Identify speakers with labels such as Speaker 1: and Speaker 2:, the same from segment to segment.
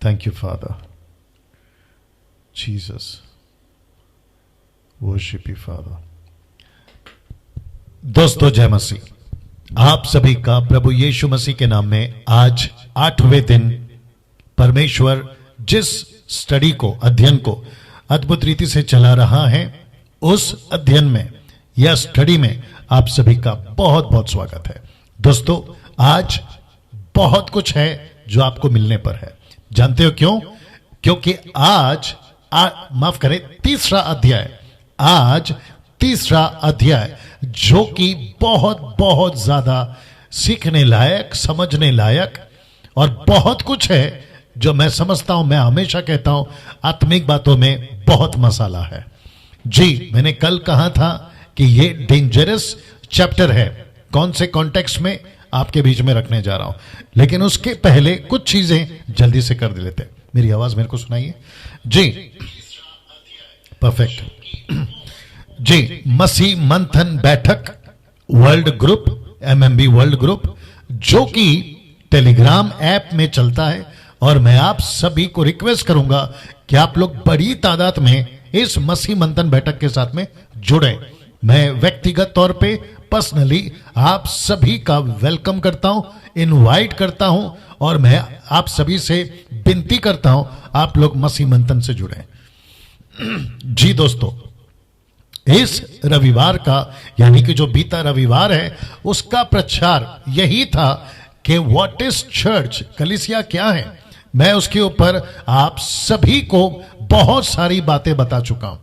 Speaker 1: Thank you, Father. Jesus. Worship you, Father. दोस्तों जय मसीह। आप सभी का प्रभु यीशु मसीह के नाम में आज 8वें दिन परमेश्वर जिस स्टडी को, अध्ययन को अद्भुत रीति से चला रहा है, उस अध्ययन में या स्टडी में आप सभी का बहुत बहुत स्वागत है। दोस्तों आज बहुत कुछ है जो आपको मिलने पर है। जानते हो क्यों? क्योंकि आज माफ करें, तीसरा अध्याय, आज तीसरा अध्याय जो कि बहुत बहुत ज्यादा सीखने लायक, समझने लायक और बहुत कुछ है जो मैं समझता हूं, मैं हमेशा कहता हूं आत्मिक बातों में बहुत मसाला है। जी, मैंने कल कहा था कि ये डेंजरस चैप्टर है। कौन से कॉन्टेक्स्ट में आपके बीच में रखने जा रहा हूं, लेकिन उसके पहले कुछ चीजें जल्दी से कर लेते हैं। मेरी आवाज मेरे को सुनाइए जी। परफेक्ट जी। मसीह मंथन बैठक world group, MMB world group, जो कि टेलीग्राम ऐप में चलता है, और मैं आप सभी को रिक्वेस्ट करूंगा कि आप लोग बड़ी तादाद में इस मसीह मंथन बैठक के साथ में जुड़े। मैं व्यक्तिगत तौर पे पर्सनली आप सभी का वेलकम करता हूं, इनवाइट करता हूं, और मैं आप सभी से विनती करता हूं आप लोग मसीह मंथन से जुड़े। जी दोस्तों, इस रविवार का यानी कि जो बीता रविवार है उसका प्रचार यही था कि व्हाट इज चर्च, कलीसिया क्या है। मैं उसके ऊपर आप सभी को बहुत सारी बातें बता चुका हूं।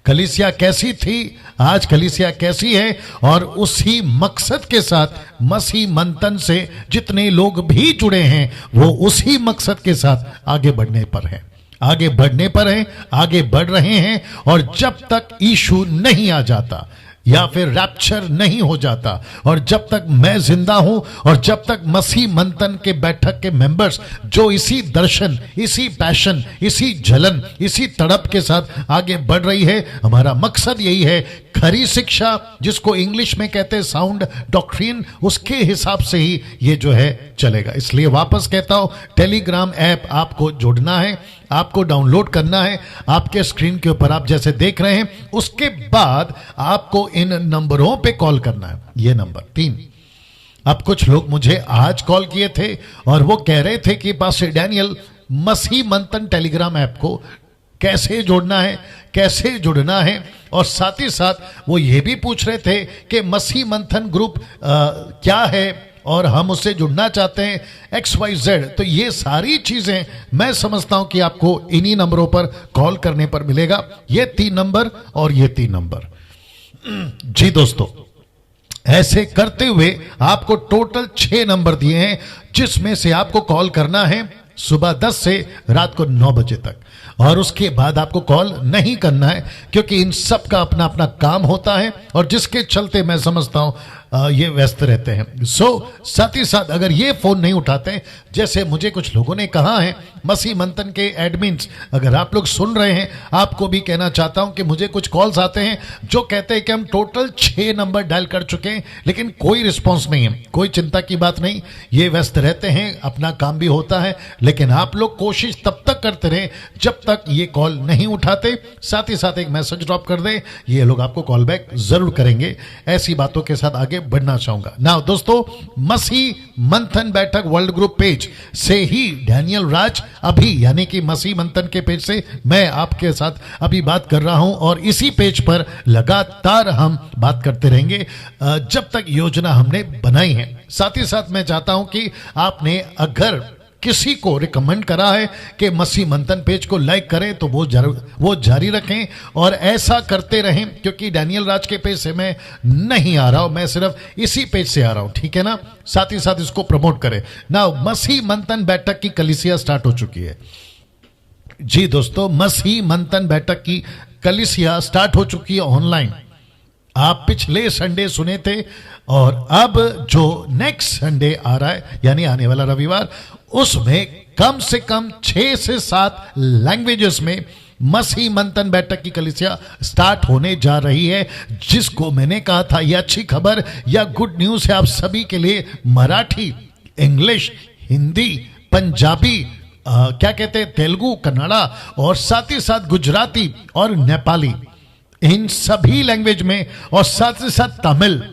Speaker 1: कलीसिया कैसी थी, आज कलीसिया कैसी है, और उसी मकसद के साथ मसीह मंथन से जितने लोग भी जुड़े हैं वो उसी मकसद के साथ आगे बढ़ने पर हैं, आगे बढ़ने पर हैं, आगे बढ़ रहे हैं। और जब तक यीशु नहीं आ जाता या फिर रैप्चर नहीं हो जाता, और जब तक मैं जिंदा हूं, और जब तक मसीह मंथन के बैठक के मेंबर्स जो इसी दर्शन, इसी पैशन, इसी जलन, इसी तड़प के साथ आगे बढ़ रही है, हमारा मकसद यही है, खरी शिक्षा जिसको इंग्लिश में कहते हैं साउंड डॉक्ट्रिन, उसके हिसाब से ही ये जो है चलेगा। इसलिए वापस कहता हूं, टेलीग्राम ऐप आपको जोड़ना है, आपको डाउनलोड करना है। आपके स्क्रीन के ऊपर आप जैसे देख रहे हैं, उसके बाद आपको इन नंबरों पे कॉल करना है। ये नंबर 3। अब कुछ लोग मुझे आज कॉल किए थे और वो कह रहे थे कि पास्टर डैनियल, मसीह मंथन टेलीग्राम ऐप को कैसे जोड़ना है, कैसे जुड़ना है, और साथ ही साथ वो ये भी पूछ रहे थे कि मसीह मंथन ग्रुप क्या है और हम उससे जुड़ना चाहते हैं XYZ। तो ये सारी चीजें मैं समझता हूं कि आपको इन्हीं नंबरों पर कॉल करने पर मिलेगा। ये 3 नंबर और ये 3 नंबर। जी दोस्तों, ऐसे करते हुए आपको टोटल 6 नंबर दिए हैं, जिसमें से आपको कॉल करना है सुबह 10 से रात को 9 बजे तक, और उसके बाद आपको कॉल नहीं करना है, क्योंकि इन सब का अपना अपना काम होता है और जिसके चलते मैं समझता हूं ये व्यस्त रहते हैं। साथ ही साथ अगर ये फोन नहीं उठाते, जैसे मुझे कुछ लोगों ने कहा है, मसीह मंथन के एडमिन्स, अगर आप लोग सुन रहे हैं, आपको भी कहना चाहता हूं कि मुझे कुछ कॉल्स आते हैं जो कहते हैं कि हम टोटल 6 नंबर डायल कर चुके हैं, लेकिन कोई रिस्पॉन्स नहीं है। कोई चिंता की बात नहीं, ये व्यस्त रहते हैं, अपना काम भी होता है, लेकिन आप लोग कोशिश तब तक करते रहे जब तक ये कॉल नहीं उठाते। साथ ही साथ एक मैसेज ड्रॉप कर दे, ये लोग आपको कॉल बैक जरूर करेंगे। ऐसी बातों के साथ आगे बढ़ना चाहूंगा। नाउ दोस्तों, मसीह मंथन बैठक वर्ल्ड ग्रुप पेज से ही डैनियल राज अभी, यानी कि मसीह मंथन के पेज से मैं आपके साथ अभी बात कर रहा हूं, और इसी पेज पर लगातार हम बात करते रहेंगे जब तक योजना हमने बनाई है। साथ ही साथ मैं चाहता हूं कि आपने अगर किसी को रिकमेंड करा है कि मसीह मंथन पेज को लाइक करें, तो वो जारी रखें और ऐसा करते रहें, क्योंकि डैनियल राज के पेज से मैं नहीं आ रहा हूं, मैं सिर्फ इसी पेज से आ रहा हूं, ठीक है ना। साथ ही साथ इसको प्रमोट करें ना। मसीह मंथन बैठक की कलीसिया स्टार्ट हो चुकी है। जी दोस्तों, मसीह मंथन बैठक की कलीसिया स्टार्ट हो चुकी है ऑनलाइन। आप पिछले संडे सुने थे, और अब जो नेक्स्ट संडे आ रहा है, यानी आने वाला रविवार, उसमें कम से कम 6 से 7 लैंग्वेजेस में मसीह मंथन बैठक की कलीसिया स्टार्ट होने जा रही है, जिसको मैंने कहा था यह अच्छी खबर या गुड न्यूज है आप सभी के लिए। मराठी, इंग्लिश, हिंदी, पंजाबी, क्या कहते हैं, तेलुगु, कन्नड़ा और साथ ही साथ गुजराती और नेपाली, इन सभी लैंग्वेज में, और साथ ही साथ तमिल।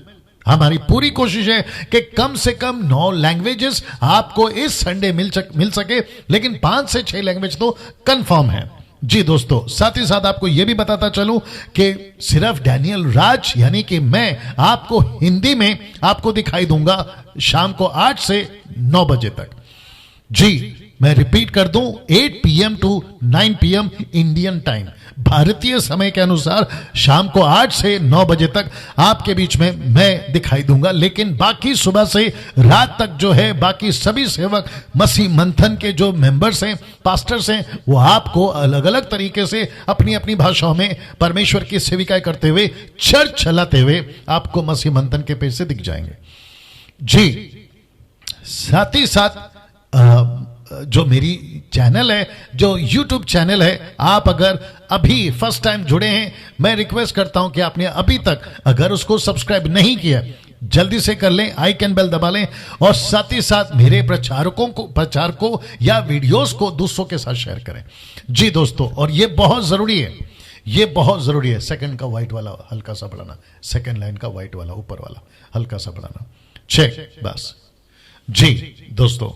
Speaker 1: हमारी पूरी कोशिश है कि कम से कम 9 लैंग्वेजेस आपको इस संडे मिल सके, लेकिन 5 से 6 लैंग्वेज तो कंफर्म है। जी दोस्तों, साथ ही साथ आपको यह भी बताता चलूं कि सिर्फ डैनियल राज यानी कि मैं आपको हिंदी में आपको दिखाई दूंगा शाम को 8 से 9 बजे तक। जी मैं रिपीट कर दूं, 8 PM to 9 PM Indian time, भारतीय समय के अनुसार शाम को 8 से 9 बजे तक आपके बीच में मैं दिखाई दूंगा। लेकिन बाकी सुबह से रात तक जो है, बाकी सभी सेवक मसीह मंथन के जो मेंबर्स हैं, पास्टर्स हैं, वो आपको अलग अलग तरीके से अपनी अपनी भाषाओं में परमेश्वर की सेविकाएं करते हुए, चर्च चलाते हुए आपको मसीह मंथन के पेज से दिख जाएंगे। जी साथ ही साथ जो मेरी चैनल है, जो YouTube चैनल है, आप अगर अभी फर्स्ट टाइम जुड़े हैं, मैं रिक्वेस्ट करता हूं कि आपने अभी तक अगर उसको सब्सक्राइब नहीं किया, जल्दी से कर लें, आइकन बेल दबा लें, और साथ ही साथ मेरे प्रचारकों या वीडियोस को दूसरों के साथ शेयर करें। जी दोस्तों, और ये बहुत जरूरी है, ये बहुत जरूरी है। सेकंड का व्हाइट वाला हल्का सा बढ़ाना, सेकंड लाइन का व्हाइट वाला ऊपर वाला हल्का सा बढ़ाना, चेक, बस। जी दोस्तों,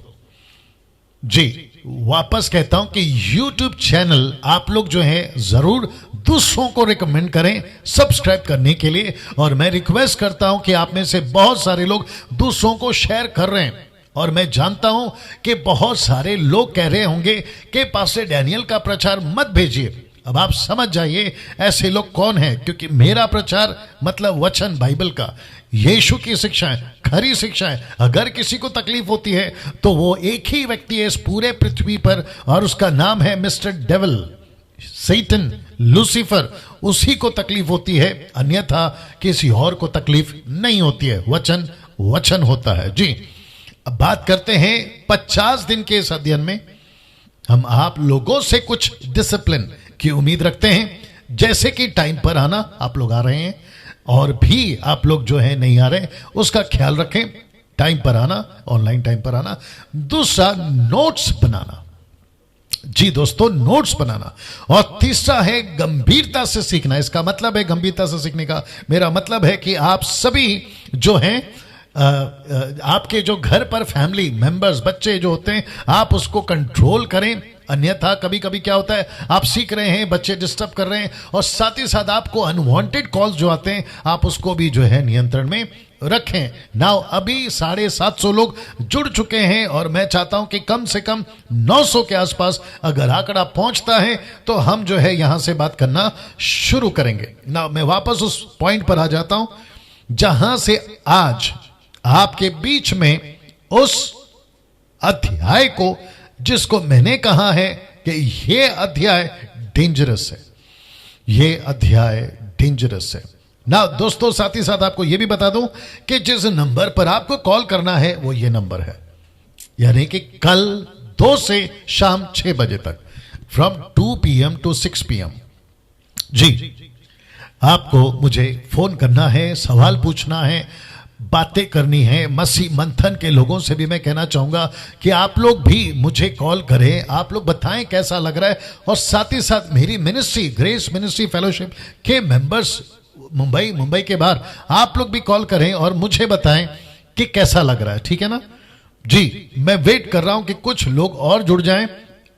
Speaker 1: जी वापस कहता हूं कि YouTube चैनल आप लोग जो है जरूर दूसरों को रिकमेंड करें सब्सक्राइब करने के लिए, और मैं रिक्वेस्ट करता हूं कि आप में से बहुत सारे लोग दूसरों को शेयर कर रहे हैं, और मैं जानता हूं कि बहुत सारे लोग कह रहे होंगे कि पास्टर डैनियल का प्रचार मत भेजिए। अब आप समझ जाइए ऐसे लोग कौन हैं, क्योंकि मेरा प्रचार मतलब वचन बाइबल का, यीशु की शिक्षाएं, खरी शिक्षाएं। अगर किसी को तकलीफ होती है तो वो एक ही व्यक्ति है इस पूरे पृथ्वी पर, और उसका नाम है मिस्टर डेविल, सैतन, लूसीफर। उसी को तकलीफ होती है, अन्यथा किसी और को तकलीफ नहीं होती है। वचन वचन होता है। जी अब बात करते हैं 50 दिन के इस अध्ययन में हम आप लोगों से कुछ डिसिप्लिन की उम्मीद रखते हैं, जैसे कि टाइम पर आना, आप लोग आ रहे हैं, और भी आप लोग जो है नहीं आ रहे, उसका ख्याल रखें, टाइम पर आना, ऑनलाइन टाइम पर आना। दूसरा, नोट्स बनाना। जी दोस्तों, नोट्स बनाना। और तीसरा है गंभीरता से सीखना। इसका मतलब है, गंभीरता से सीखने का मेरा मतलब है कि आप सभी जो हैं, आपके जो घर पर फैमिली मेंबर्स, बच्चे जो होते हैं, आप उसको कंट्रोल करें। अन्यथा कभी कभी क्या होता है, आप सीख रहे हैं, बच्चे डिस्टर्ब कर रहे हैं, और साथ ही साथ आपको अनवांटेड कॉल्स जो आते हैं, आप उसको भी जो है नियंत्रण में रखें। नाउ अभी 750 लोग जुड़ चुके हैं, और मैं चाहता हूं कि कम से कम 900 के आसपास अगर आंकड़ा पहुंचता है तो हम जो है यहां से बात करना शुरू करेंगे। नाउ मैं वापस उस पॉइंट पर आ जाता हूं जहां से आज आपके बीच में उस अध्याय को, जिसको मैंने कहा है कि यह अध्याय डेंजरस है, यह अध्याय डेंजरस है ना दोस्तों। साथ ही साथ आपको यह भी बता दूं कि जिस नंबर पर आपको कॉल करना है वो ये नंबर है, यानी कि कल 2 से शाम 6 बजे तक, फ्रॉम 2 PM टू 6 PM। जी आपको मुझे फोन करना है, सवाल पूछना है, बातें करनी है। मसीह मंथन के लोगों से भी मैं कहना चाहूंगा कि आप लोग भी मुझे कॉल करें, आप लोग बताएं कैसा लग रहा है, और साथ ही साथ मेरी मिनिस्ट्री, ग्रेस मिनिस्ट्री फेलोशिप के मेंबर्स मुंबई के बाहर, आप लोग भी कॉल करें और मुझे बताएं कि कैसा लग रहा है। ठीक है ना जी, मैं वेट कर रहा हूं कि कुछ लोग और जुड़ जाएं।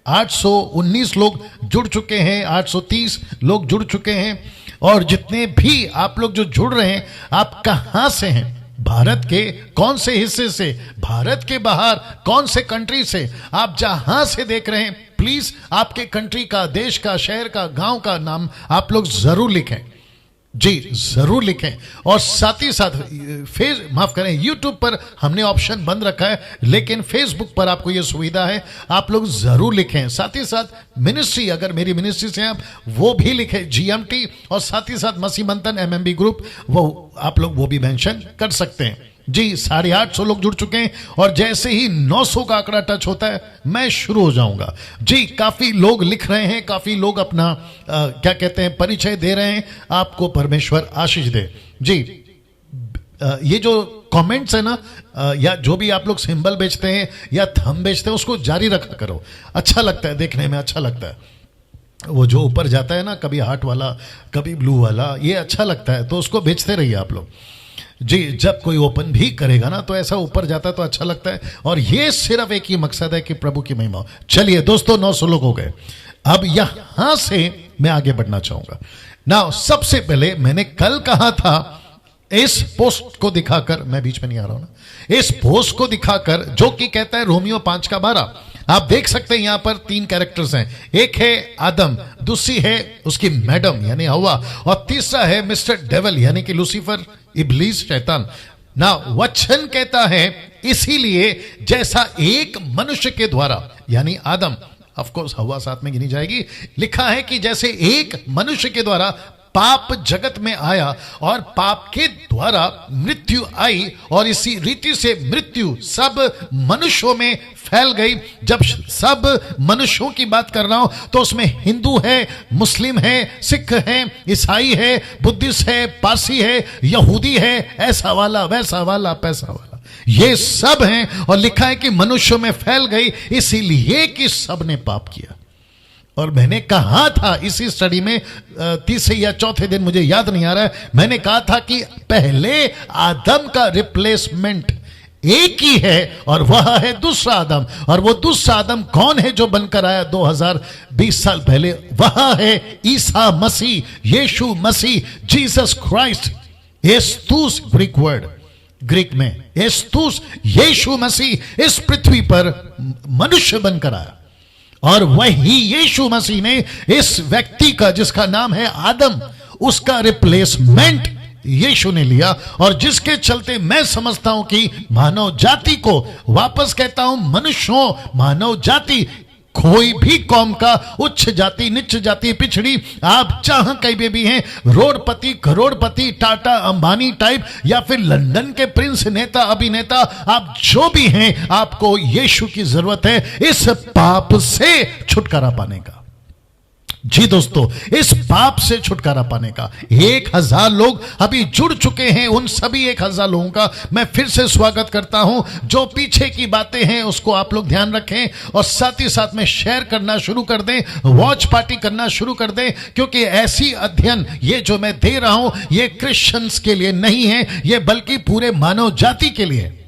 Speaker 1: 819 लोग जुड़ चुके हैं, 830 लोग जुड़ चुके हैं, और जितने भी आप लोग जो जुड़ रहे हैं, आप कहां से हैं, भारत के कौन से हिस्से से, भारत के बाहर कौन से कंट्री से, आप जहां से देख रहे हैं, प्लीज आपके कंट्री का, देश का, शहर का, गांव का नाम आप लोग जरूर लिखें। जी जरूर लिखें। और साथ ही साथ माफ करें, यूट्यूब पर हमने ऑप्शन बंद रखा है, लेकिन फेसबुक पर आपको यह सुविधा है, आप लोग जरूर लिखें। साथ ही साथ मिनिस्ट्री, अगर मेरी मिनिस्ट्री से आप, वो भी लिखें, GMT, और साथ ही साथ मसीह मंथन MMB ग्रुप, वो आप लोग वो भी मेंशन कर सकते हैं। जी 850 लोग जुड़ चुके हैं, और जैसे ही 900 का आंकड़ा टच होता है मैं शुरू हो जाऊंगा। जी काफी लोग लिख रहे हैं, काफी लोग अपना क्या कहते हैं, परिचय दे रहे हैं। आपको परमेश्वर आशीष दे। जी ये जो कमेंट्स है ना, या जो भी आप लोग सिंबल बेचते हैं या थंब बेचते हैं, उसको जारी रखा करो। अच्छा लगता है, देखने में अच्छा लगता है। वो जो ऊपर जाता है ना, कभी हार्ट वाला कभी ब्लू वाला, ये अच्छा लगता है, तो उसको बेचते रहिए आप लोग जी। जब कोई ओपन भी करेगा ना तो ऐसा ऊपर जाता है तो अच्छा लगता है। और ये सिर्फ एक ही मकसद है कि प्रभु की महिमा हो। चलिए दोस्तों, 900 लोग हो गए। अब यहां से मैं आगे बढ़ना चाहूंगा ना। सबसे पहले मैंने कल कहा था, इस पोस्ट को दिखाकर, मैं बीच में नहीं आ रहा हूं ना, इस पोस्ट को दिखाकर जो कि कहता है रोमियो 5:12। आप देख सकते हैं यहां पर 3 कैरेक्टर्स हैं। एक है आदम, दूसरी है उसकी मैडम यानी हवा, और तीसरा है मिस्टर डेविल यानी कि लूसीफर, इब्लीस, शैतान ना। वचन कहता है इसीलिए जैसा एक मनुष्य के द्वारा यानी आदम, ऑफ कोर्स हवा साथ में गिनी जाएगी, लिखा है कि जैसे एक मनुष्य के द्वारा पाप जगत में आया और पाप के द्वारा मृत्यु आई, और इसी रीति से मृत्यु सब मनुष्यों में फैल गई। जब सब मनुष्यों की बात कर रहा हूं तो उसमें हिंदू है, मुस्लिम है, सिख है, ईसाई है, बुद्धिस्ट है, पारसी है, यहूदी है, ऐसा वाला, वैसा वाला, पैसा वाला, ये सब हैं। और लिखा है कि मनुष्यों में फैल गई इसीलिए कि सब ने पाप किया। और मैंने कहा था इसी स्टडी में, तीसरे या चौथे दिन, मुझे याद नहीं आ रहा है, मैंने कहा था कि पहले आदम का रिप्लेसमेंट एक ही है और वह है दूसरा आदम। और वो दूसरा आदम कौन है जो बनकर आया 2020 साल पहले? वह है ईसा मसीह, यीशु मसीह, जीसस क्राइस्ट। एस्तुस ग्रीक वर्ड, ग्रीक में एस्तुस, यीशु मसीह इस पृथ्वी पर मनुष्य बनकर आया। और वही यीशु मसीह ने इस व्यक्ति का, जिसका नाम है आदम, उसका रिप्लेसमेंट यीशु ने लिया। और जिसके चलते मैं समझता हूं कि मानव जाति को, वापस कहता हूं मनुष्यों, मानव जाति, कोई भी कौम का उच्च जाति, नीच जाति, पिछड़ी, आप जहां कहीं भी हैं, रोडपति, करोड़पति, टाटा, अंबानी टाइप, या फिर लंदन के प्रिंस, नेता, अभिनेता, आप जो भी हैं, आपको यीशु की जरूरत है इस पाप से छुटकारा पाने का। जी दोस्तों, इस पाप से छुटकारा पाने का 1000 लोग अभी जुड़ चुके हैं। उन सभी 1000 लोगों का मैं फिर से स्वागत करता हूं। जो पीछे की बातें हैं उसको आप लोग ध्यान रखें और साथ ही साथ में शेयर करना शुरू कर दें, वॉच पार्टी करना शुरू कर दें, क्योंकि ऐसी अध्ययन ये जो मैं दे रहा हूं ये क्रिश्चियंस के लिए नहीं है, ये बल्कि पूरे मानव जाति के लिए।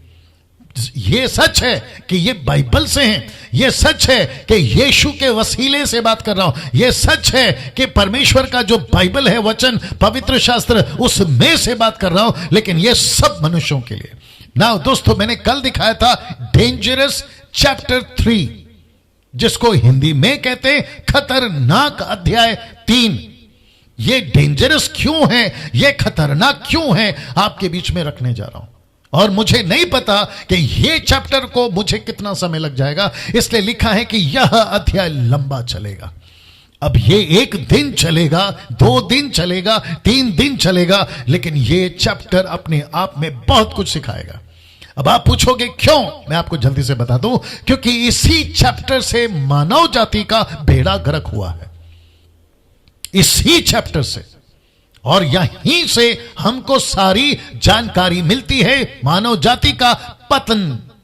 Speaker 1: ये सच है कि ये बाइबल से हैं, ये सच है कि यीशु के वसीले से बात कर रहा हूं, ये सच है कि परमेश्वर का जो बाइबल है, वचन, पवित्र शास्त्र, उसमें से बात कर रहा हूं, लेकिन ये सब मनुष्यों के लिए। नाउ दोस्तों, मैंने कल दिखाया था डेंजरस चैप्टर 3, जिसको हिंदी में कहते हैं खतरनाक अध्याय 3। ये डेंजरस क्यों है, ये खतरनाक क्यों है, आपके बीच में रखने जा रहा हूं। और मुझे नहीं पता कि ये चैप्टर को मुझे कितना समय लग जाएगा, इसलिए लिखा है कि यह अध्याय लंबा चलेगा। अब ये 1 दिन चलेगा, 2 दिन चलेगा, 3 दिन चलेगा, लेकिन ये चैप्टर अपने आप में बहुत कुछ सिखाएगा। अब आप पूछोगे क्यों, मैं आपको जल्दी से बता दूं, क्योंकि इसी चैप्टर से मानव जाति का बेड़ा गर्क हुआ है, इसी चैप्टर से। और यहीं से हमको सारी जानकारी मिलती है, मानव जाति का पतन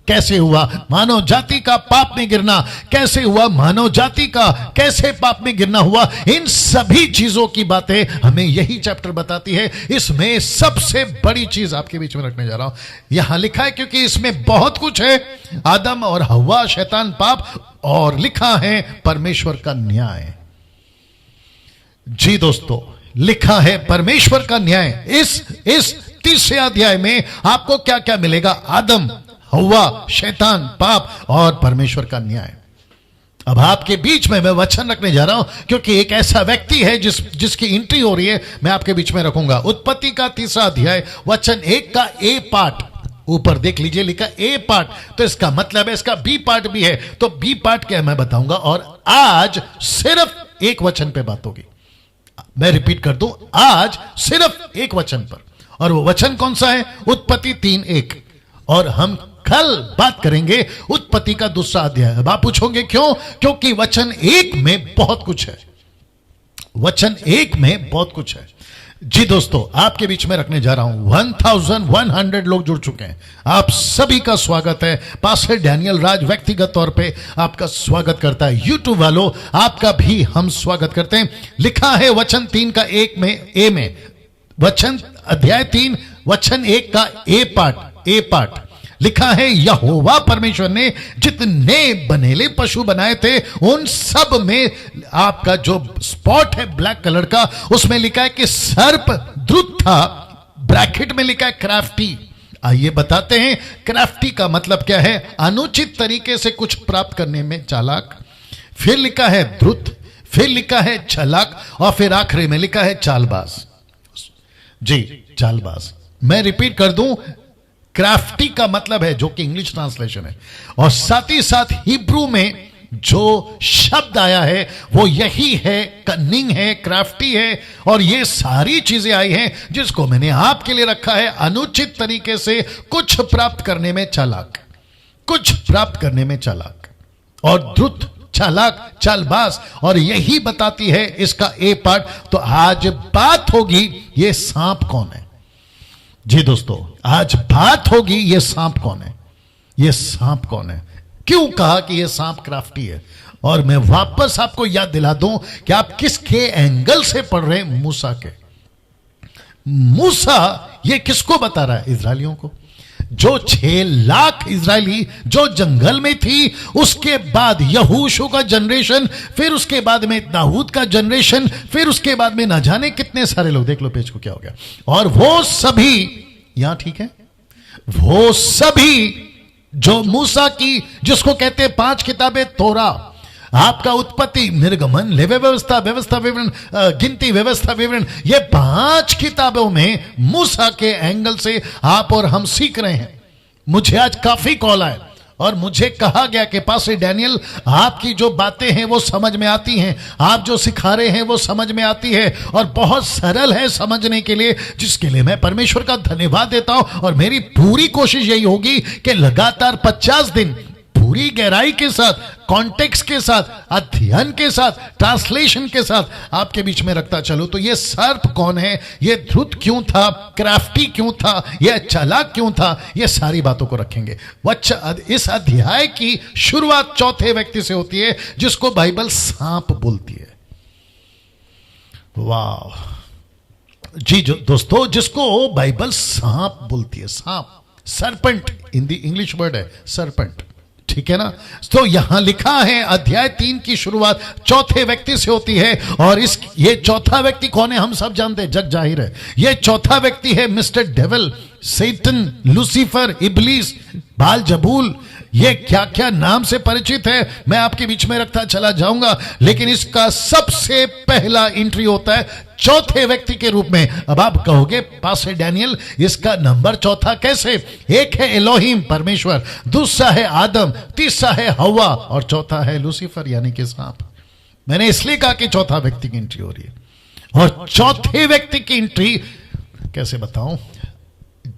Speaker 1: कैसे हुआ, मानव जाति का पाप में गिरना कैसे हुआ, मानव जाति का कैसे पाप में गिरना हुआ, इन सभी चीजों की बातें हमें यही चैप्टर बताती है। इसमें सबसे बड़ी चीज आपके बीच में रखने जा रहा हूं, यहां लिखा है, क्योंकि इसमें बहुत कुछ है, आदम और हव्वा, शैतान, पाप, और लिखा है परमेश्वर का न्याय। जी दोस्तों, लिखा है परमेश्वर का न्याय। इस तीसरे अध्याय में आपको क्या क्या मिलेगा? आदम, हव्वा, शैतान, पाप और परमेश्वर का न्याय। अब आपके बीच में मैं वचन रखने जा रहा हूं, क्योंकि एक ऐसा व्यक्ति है जिसकी एंट्री हो रही है, मैं आपके बीच में रखूंगा। उत्पत्ति का 3रा अध्याय, वचन 1 का ए पार्ट, ऊपर देख लीजिए लिखा ए पार्ट, तो इसका मतलब है इसका बी पार्ट भी है, तो बी पार्ट क्या मैं बताऊंगा। और आज सिर्फ एक वचन पे बात होगी, मैं रिपीट कर दूं, आज सिर्फ एक वचन पर, और वो वचन कौन सा है? उत्पत्ति 3:1। और हम कल बात करेंगे उत्पत्ति का 2रा अध्याय। अब आप पूछोगे क्यों? क्योंकि वचन 1 में बहुत कुछ है, वचन 1 में बहुत कुछ है। जी दोस्तों, आपके बीच में रखने जा रहा हूं 1100 लोग जुड़ चुके हैं। आप सभी का स्वागत है। पास्टर डैनियल राज व्यक्तिगत तौर पे आपका स्वागत करता है। यूट्यूब वालों, आपका भी हम स्वागत करते हैं। लिखा है वचन 3 का 1 में वचन अध्याय 3 वचन 1 का ए पार्ट लिखा है, यहोवा परमेश्वर ने जितने बनेले पशु बनाए थे उन सब में आपका जो स्पॉट है ब्लैक कलर का, उसमें लिखा है कि सर्प द्रुत था, ब्रैकेट में लिखा है क्राफ्टी। आइए बताते हैं क्राफ्टी का मतलब क्या है। अनुचित तरीके से कुछ प्राप्त करने में चालाक, फिर लिखा है द्रुत, फिर लिखा है चालाक, और फिर आखिरी में लिखा है चालबाज। जी, चालबाज। मैं रिपीट कर दूं, क्राफ्टी का मतलब है, जो कि इंग्लिश ट्रांसलेशन है, और साथ ही साथ हिब्रू में जो शब्द आया है वो यही है, कनिंग है, क्राफ्टी है, और ये सारी चीजें आई हैं जिसको मैंने आपके लिए रखा है। अनुचित तरीके से कुछ प्राप्त करने में चालाक, कुछ प्राप्त करने में चालाक, और द्रुत, चालाक, चालबाज, और यही बताती है इसका ए पार्ट। तो आज बात होगी ये सांप कौन है। जी दोस्तों, आज बात होगी ये सांप कौन है। ये सांप कौन है, क्यों कहा कि ये सांप क्राफ्टी है, और मैं वापस आपको याद दिला दूं कि आप किसके एंगल से पढ़ रहे हैं। मूसा के। मूसा ये किसको बता रहा है? इजरायलियों को। जो 6 लाख इजरायली जो जंगल में थी, उसके बाद यहोशू का जनरेशन, फिर उसके बाद में दाऊद का जनरेशन, फिर उसके बाद में ना जाने कितने सारे लोग। देख लो पेज को क्या हो गया। और वो सभी यहां, ठीक है, वो सभी जो मूसा की, जिसको कहते हैं 5 किताबें तोरा, आपका उत्पत्ति, निर्गमन, लेवी व्यवस्था, व्यवस्था विवरण, गिनती, व्यवस्था विवरण, ये 5 किताबों में मूसा के एंगल से आप और हम सीख रहे हैं। मुझे आज काफी कॉल आए और मुझे कहा गया कि पास्टर डैनियल, आपकी जो बातें हैं वो समझ में आती हैं, आप जो सिखा रहे हैं वो समझ में आती है, और बहुत सरल है समझने के लिए, जिसके लिए मैं परमेश्वर का धन्यवाद देता हूं। और मेरी पूरी कोशिश यही होगी कि लगातार 50 दिन पूरी गहराई के साथ, कॉन्टेक्स्ट के साथ, अध्ययन के साथ, ट्रांसलेशन के साथ आपके बीच में रखता चलूं। तो ये सर्प कौन है, ये धृत क्यों था, क्राफ्टी क्यों था, ये चालाक क्यों था, ये सारी बातों को रखेंगे। इस अध्याय की शुरुआत चौथे व्यक्ति से होती है, जिसको बाइबल सांप बोलती है। वाह जी, जो दोस्तों, जिसको बाइबल सांप बोलती है। सांप, सरपेंट, हिंदी इंग्लिश वर्ड है सरपेंट, ठीक है ना। तो यहां लिखा है अध्याय 3 की शुरुआत चौथे व्यक्ति से होती है, और ये चौथा व्यक्ति कौन है हम सब जानते हैं, जग जाहिर है। ये चौथा व्यक्ति है मिस्टर डेविल, सैतन, लूसीफर, इब्लीस, बाल जबूल। ये क्या क्या नाम से परिचित है मैं आपके बीच में रखता चला जाऊंगा, लेकिन इसका सबसे पहला एंट्री होता है चौथे व्यक्ति के रूप में। अब आप कहोगे पास्टर डैनियल, इसका नंबर चौथा कैसे? एक है एलोहिम, परमेश्वर, दूसरा है आदम, तीसरा है हवा, और चौथा है लूसीफर यानी कि सांप। मैंने इसलिए कहा कि चौथा व्यक्ति की एंट्री हो रही है। और चौथे व्यक्ति की एंट्री कैसे बताऊं?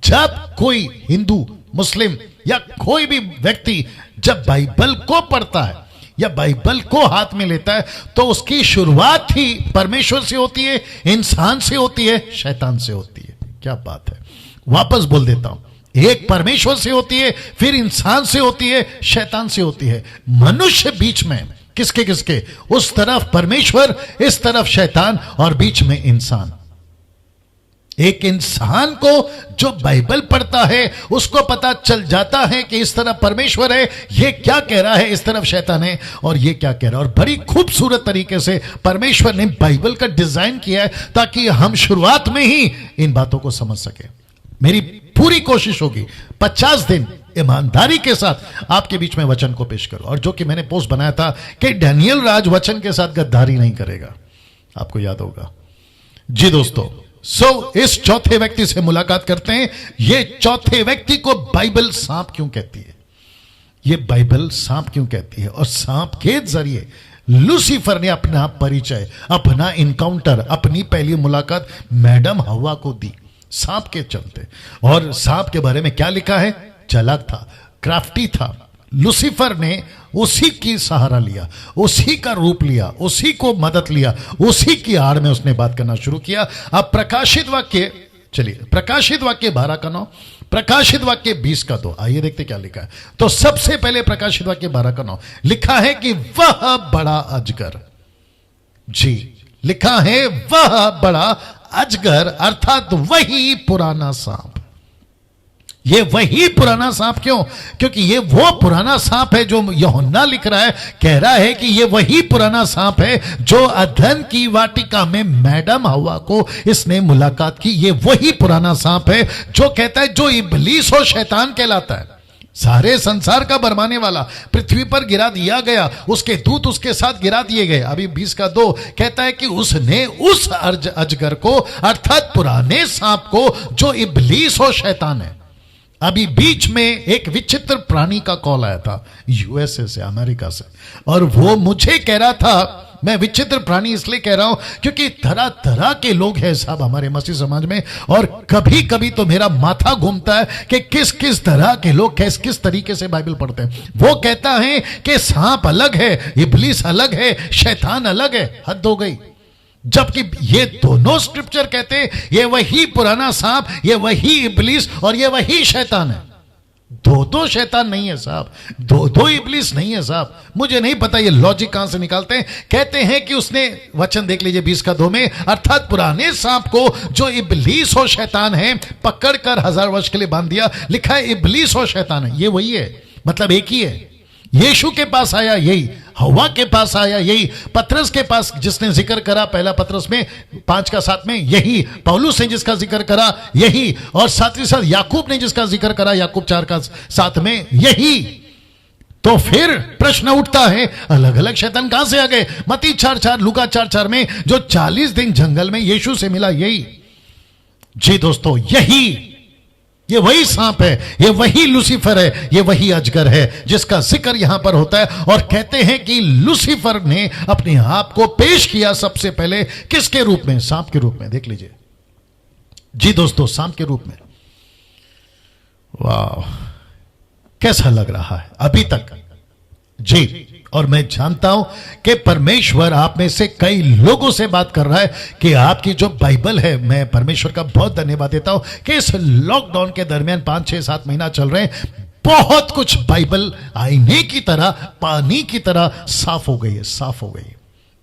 Speaker 1: जब कोई हिंदू, मुस्लिम या कोई भी व्यक्ति जब बाइबल को पढ़ता है या बाइबल को हाथ में लेता है, तो उसकी शुरुआत ही परमेश्वर से होती है, इंसान से होती है, शैतान से होती है। क्या बात है। वापस बोल देता हूं, एक परमेश्वर से होती है, फिर इंसान से होती है, शैतान से होती है। मनुष्य बीच में किसके किसके? उस तरफ परमेश्वर, इस तरफ शैतान, और बीच में इंसान। एक इंसान को जो बाइबल पढ़ता है उसको पता चल जाता है कि इस तरफ परमेश्वर है, ये क्या कह रहा है, इस तरफ शैतान है, और ये क्या कह रहा है। और बड़ी खूबसूरत तरीके से परमेश्वर ने बाइबल का डिजाइन किया है ताकि हम शुरुआत में ही इन बातों को समझ सके। मेरी पूरी कोशिश होगी 50 दिन ईमानदारी के साथ आपके बीच में वचन को पेश करो। और जो कि मैंने पोस्ट बनाया था कि डैनियल राज वचन के साथ गद्दारी नहीं करेगा, आपको याद होगा। जी दोस्तों, इस चौथे व्यक्ति से मुलाकात करते हैं। ये चौथे व्यक्ति को बाइबल सांप क्यों कहती है? ये बाइबल सांप क्यों कहती है? और सांप के जरिए लूसीफर ने अपना परिचय, अपना इनकाउंटर, अपनी पहली मुलाकात मैडम हवा को दी, सांप के चलते। और सांप के बारे में क्या लिखा है? चालाक था, क्राफ्टी था, लूसीफर ने उसी की सहारा लिया, उसी का रूप लिया, उसी को मदद लिया, उसी की आड़ में उसने बात करना शुरू किया। अब प्रकाशित वाक्य, चलिए प्रकाशित वाक्य 12 का 9, प्रकाशित वाक्य 20 का 2, आइए देखते क्या लिखा है। तो सबसे पहले प्रकाशित वाक्य 12 का 9 लिखा है कि वह बड़ा अजगर, जी लिखा है वह बड़ा अजगर, अर्थात वही पुराना सांप। ये वही पुराना सांप, क्यों? क्योंकि ये वो पुराना सांप है जो यूहन्ना लिख रहा है, कह रहा है कि ये वही पुराना सांप है जो अदन की वाटिका में मैडम हवा को इसने मुलाकात की। ये वही पुराना सांप है जो कहता है, जो इब्लीस और शैतान कहलाता है, सारे संसार का बरमाने वाला, पृथ्वी पर गिरा दिया गया, उसके दूत उसके साथ गिरा दिए गए। अभी 20 का 2 कहता है कि उसने उस अजगर को, अर्थात पुराने सांप को, जो इब्लीस और शैतान है। अभी बीच में एक विचित्र प्राणी का कॉल आया था यूएसए से, अमेरिका से, और वो मुझे कह रहा था, मैं विचित्र प्राणी इसलिए कह रहा हूं क्योंकि तरह तरह के लोग हैं साहब हमारे मसीह समाज में, और कभी कभी तो मेरा माथा घूमता है कि किस किस तरह के लोग किस किस तरीके से बाइबल पढ़ते हैं। वो कहता है कि सांप अलग है, इब्लीस अलग है, शैतान अलग है। हद हो गई। जबकि ये दोनों स्क्रिप्चर कहते हैं ये वही पुराना सांप, ये वही इब्लीस और ये वही शैतान है। दो शैतान नहीं है साहब, दो इब्लीस नहीं है साहब। मुझे नहीं पता ये लॉजिक कहां से निकालते हैं। कहते हैं कि उसने, वचन देख लीजिए 20 का 2 में, अर्थात पुराने सांप को जो इब्लीस और शैतान है पकड़कर 1000 वर्ष के लिए बांध दिया। लिखा है इब्लीस और शैतान है, ये वही है, मतलब एक ही है। यीशु के पास आया यही, हवा के पास आया यही, पतरस के पास जिसने जिक्र करा पहला पतरस में 5 का 7 में यही, पौलुस ने जिसका जिक्र करा यही, और साथ ही साथ याकूब ने जिसका जिक्र करा याकूब 4 का 7 में यही। तो फिर प्रश्न उठता है अलग अलग शैतान कहां से आ गए? मत्ती 4:4, लूका 4:4 में जो 40 दिन जंगल में यीशु से मिला यही। जी दोस्तों, यही, ये वही सांप है, ये वही लूसीफर है, ये वही अजगर है जिसका जिक्र यहां पर होता है। और कहते हैं कि लूसीफर ने अपने आप को पेश किया सबसे पहले किसके रूप में? सांप के रूप में। देख लीजिए जी दोस्तों, सांप के रूप में। वाह, कैसा लग रहा है अभी तक जी। और मैं जानता हूं कि परमेश्वर आप में से कई लोगों से बात कर रहा है कि आपकी जो बाइबल है, मैं परमेश्वर का बहुत धन्यवाद देता हूं कि इस लॉकडाउन के दरमियान 5, 6, 7 महीना चल रहे हैं, बहुत कुछ बाइबल आईने की तरह, पानी की तरह साफ हो गई है, साफ हो गई है।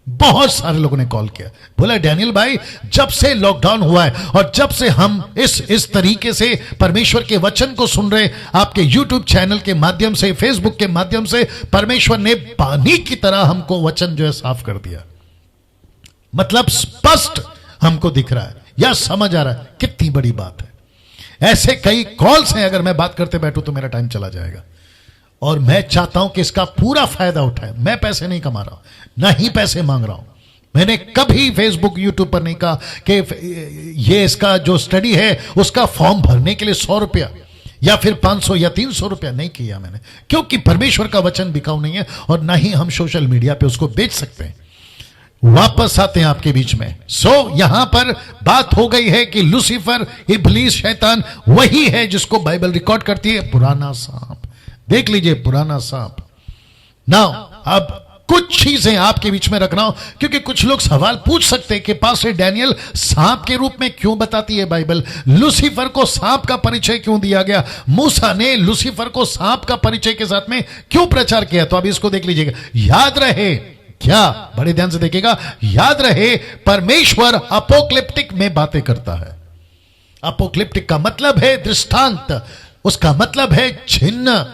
Speaker 1: बहुत सारे लोगों ने कॉल किया, बोला डैनियल भाई जब से लॉकडाउन हुआ है और जब से हम इस तरीके से परमेश्वर के वचन को सुन रहे, आपके YouTube चैनल के माध्यम से, Facebook के माध्यम से, परमेश्वर ने पानी की तरह हमको वचन जो है साफ कर दिया। मतलब स्पष्ट हमको दिख रहा है या समझ आ रहा है। कितनी बड़ी बात है। ऐसे कई कॉल्स हैं, अगर मैं बात करते बैठूं तो मेरा टाइम चला जाएगा। और मैं चाहता हूं कि इसका पूरा फायदा उठाए। मैं पैसे नहीं कमा रहा हूं, ना ही पैसे मांग रहा हूं। मैंने कभी फेसबुक यूट्यूब पर नहीं कहा कि ये इसका जो स्टडी है उसका फॉर्म भरने के लिए 100 रुपया या फिर 500 या 300 रुपया नहीं किया मैंने, क्योंकि परमेश्वर का वचन बिकाऊ नहीं है और ना ही हम सोशल मीडिया पे उसको बेच सकते हैं। वापस आते हैं आपके बीच में। यहां पर बात हो गई है कि लूसीफर, इब्लीस, शैतान वही है जिसको बाइबल रिकॉर्ड करती है पुराना सांप। देख लीजिए पुराना सांप। नाउ अब कुछ चीजें आपके बीच में रख रहा हूं क्योंकि कुछ लोग सवाल पूछ सकते हैं कि पास्टर डैनियल सांप के रूप में क्यों बताती है बाइबल? लूसीफर को सांप का परिचय क्यों दिया गया? मूसा ने लूसीफर को सांप का परिचय के साथ में क्यों प्रचार किया? तो अब इसको देख लीजिएगा। याद रहे, क्या बड़े ध्यान से देखिएगा, याद रहे परमेश्वर अपोक्लिप्टिक में बातें करता है। अपोक्लिप्टिक का मतलब है दृष्टांत, उसका मतलब है चिन्ह,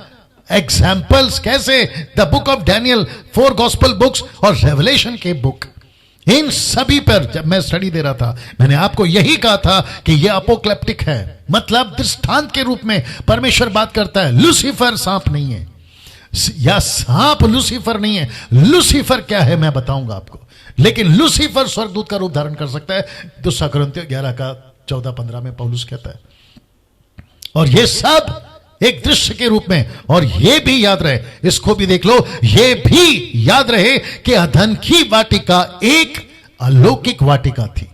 Speaker 1: एग्जाम्पल्स। कैसे? The book of Daniel, 4 gospel books और रेवलेशन के बुक, इन सभी पर जब मैं स्टडी दे रहा था मैंने आपको यही कहा था कि यह अपोक्लिप्टिक है, मतलब दृष्टांत के रूप में परमेश्वर बात करता है। लूसीफर सांप नहीं है, या सांप लूसीफर नहीं है। लूसीफर क्या है मैं बताऊंगा आपको, लेकिन लूसीफर स्वर्गदूत का रूप धारण कर सकता है। 2 कुरिन्थियों 11 का 14-15 में पौलुस कहता है। और ये सब एक दृश्य के रूप में। और ये भी याद रहे, इसको भी देख लो, ये भी याद रहे कि अधन की वाटिका एक अलौकिक वाटिका थी।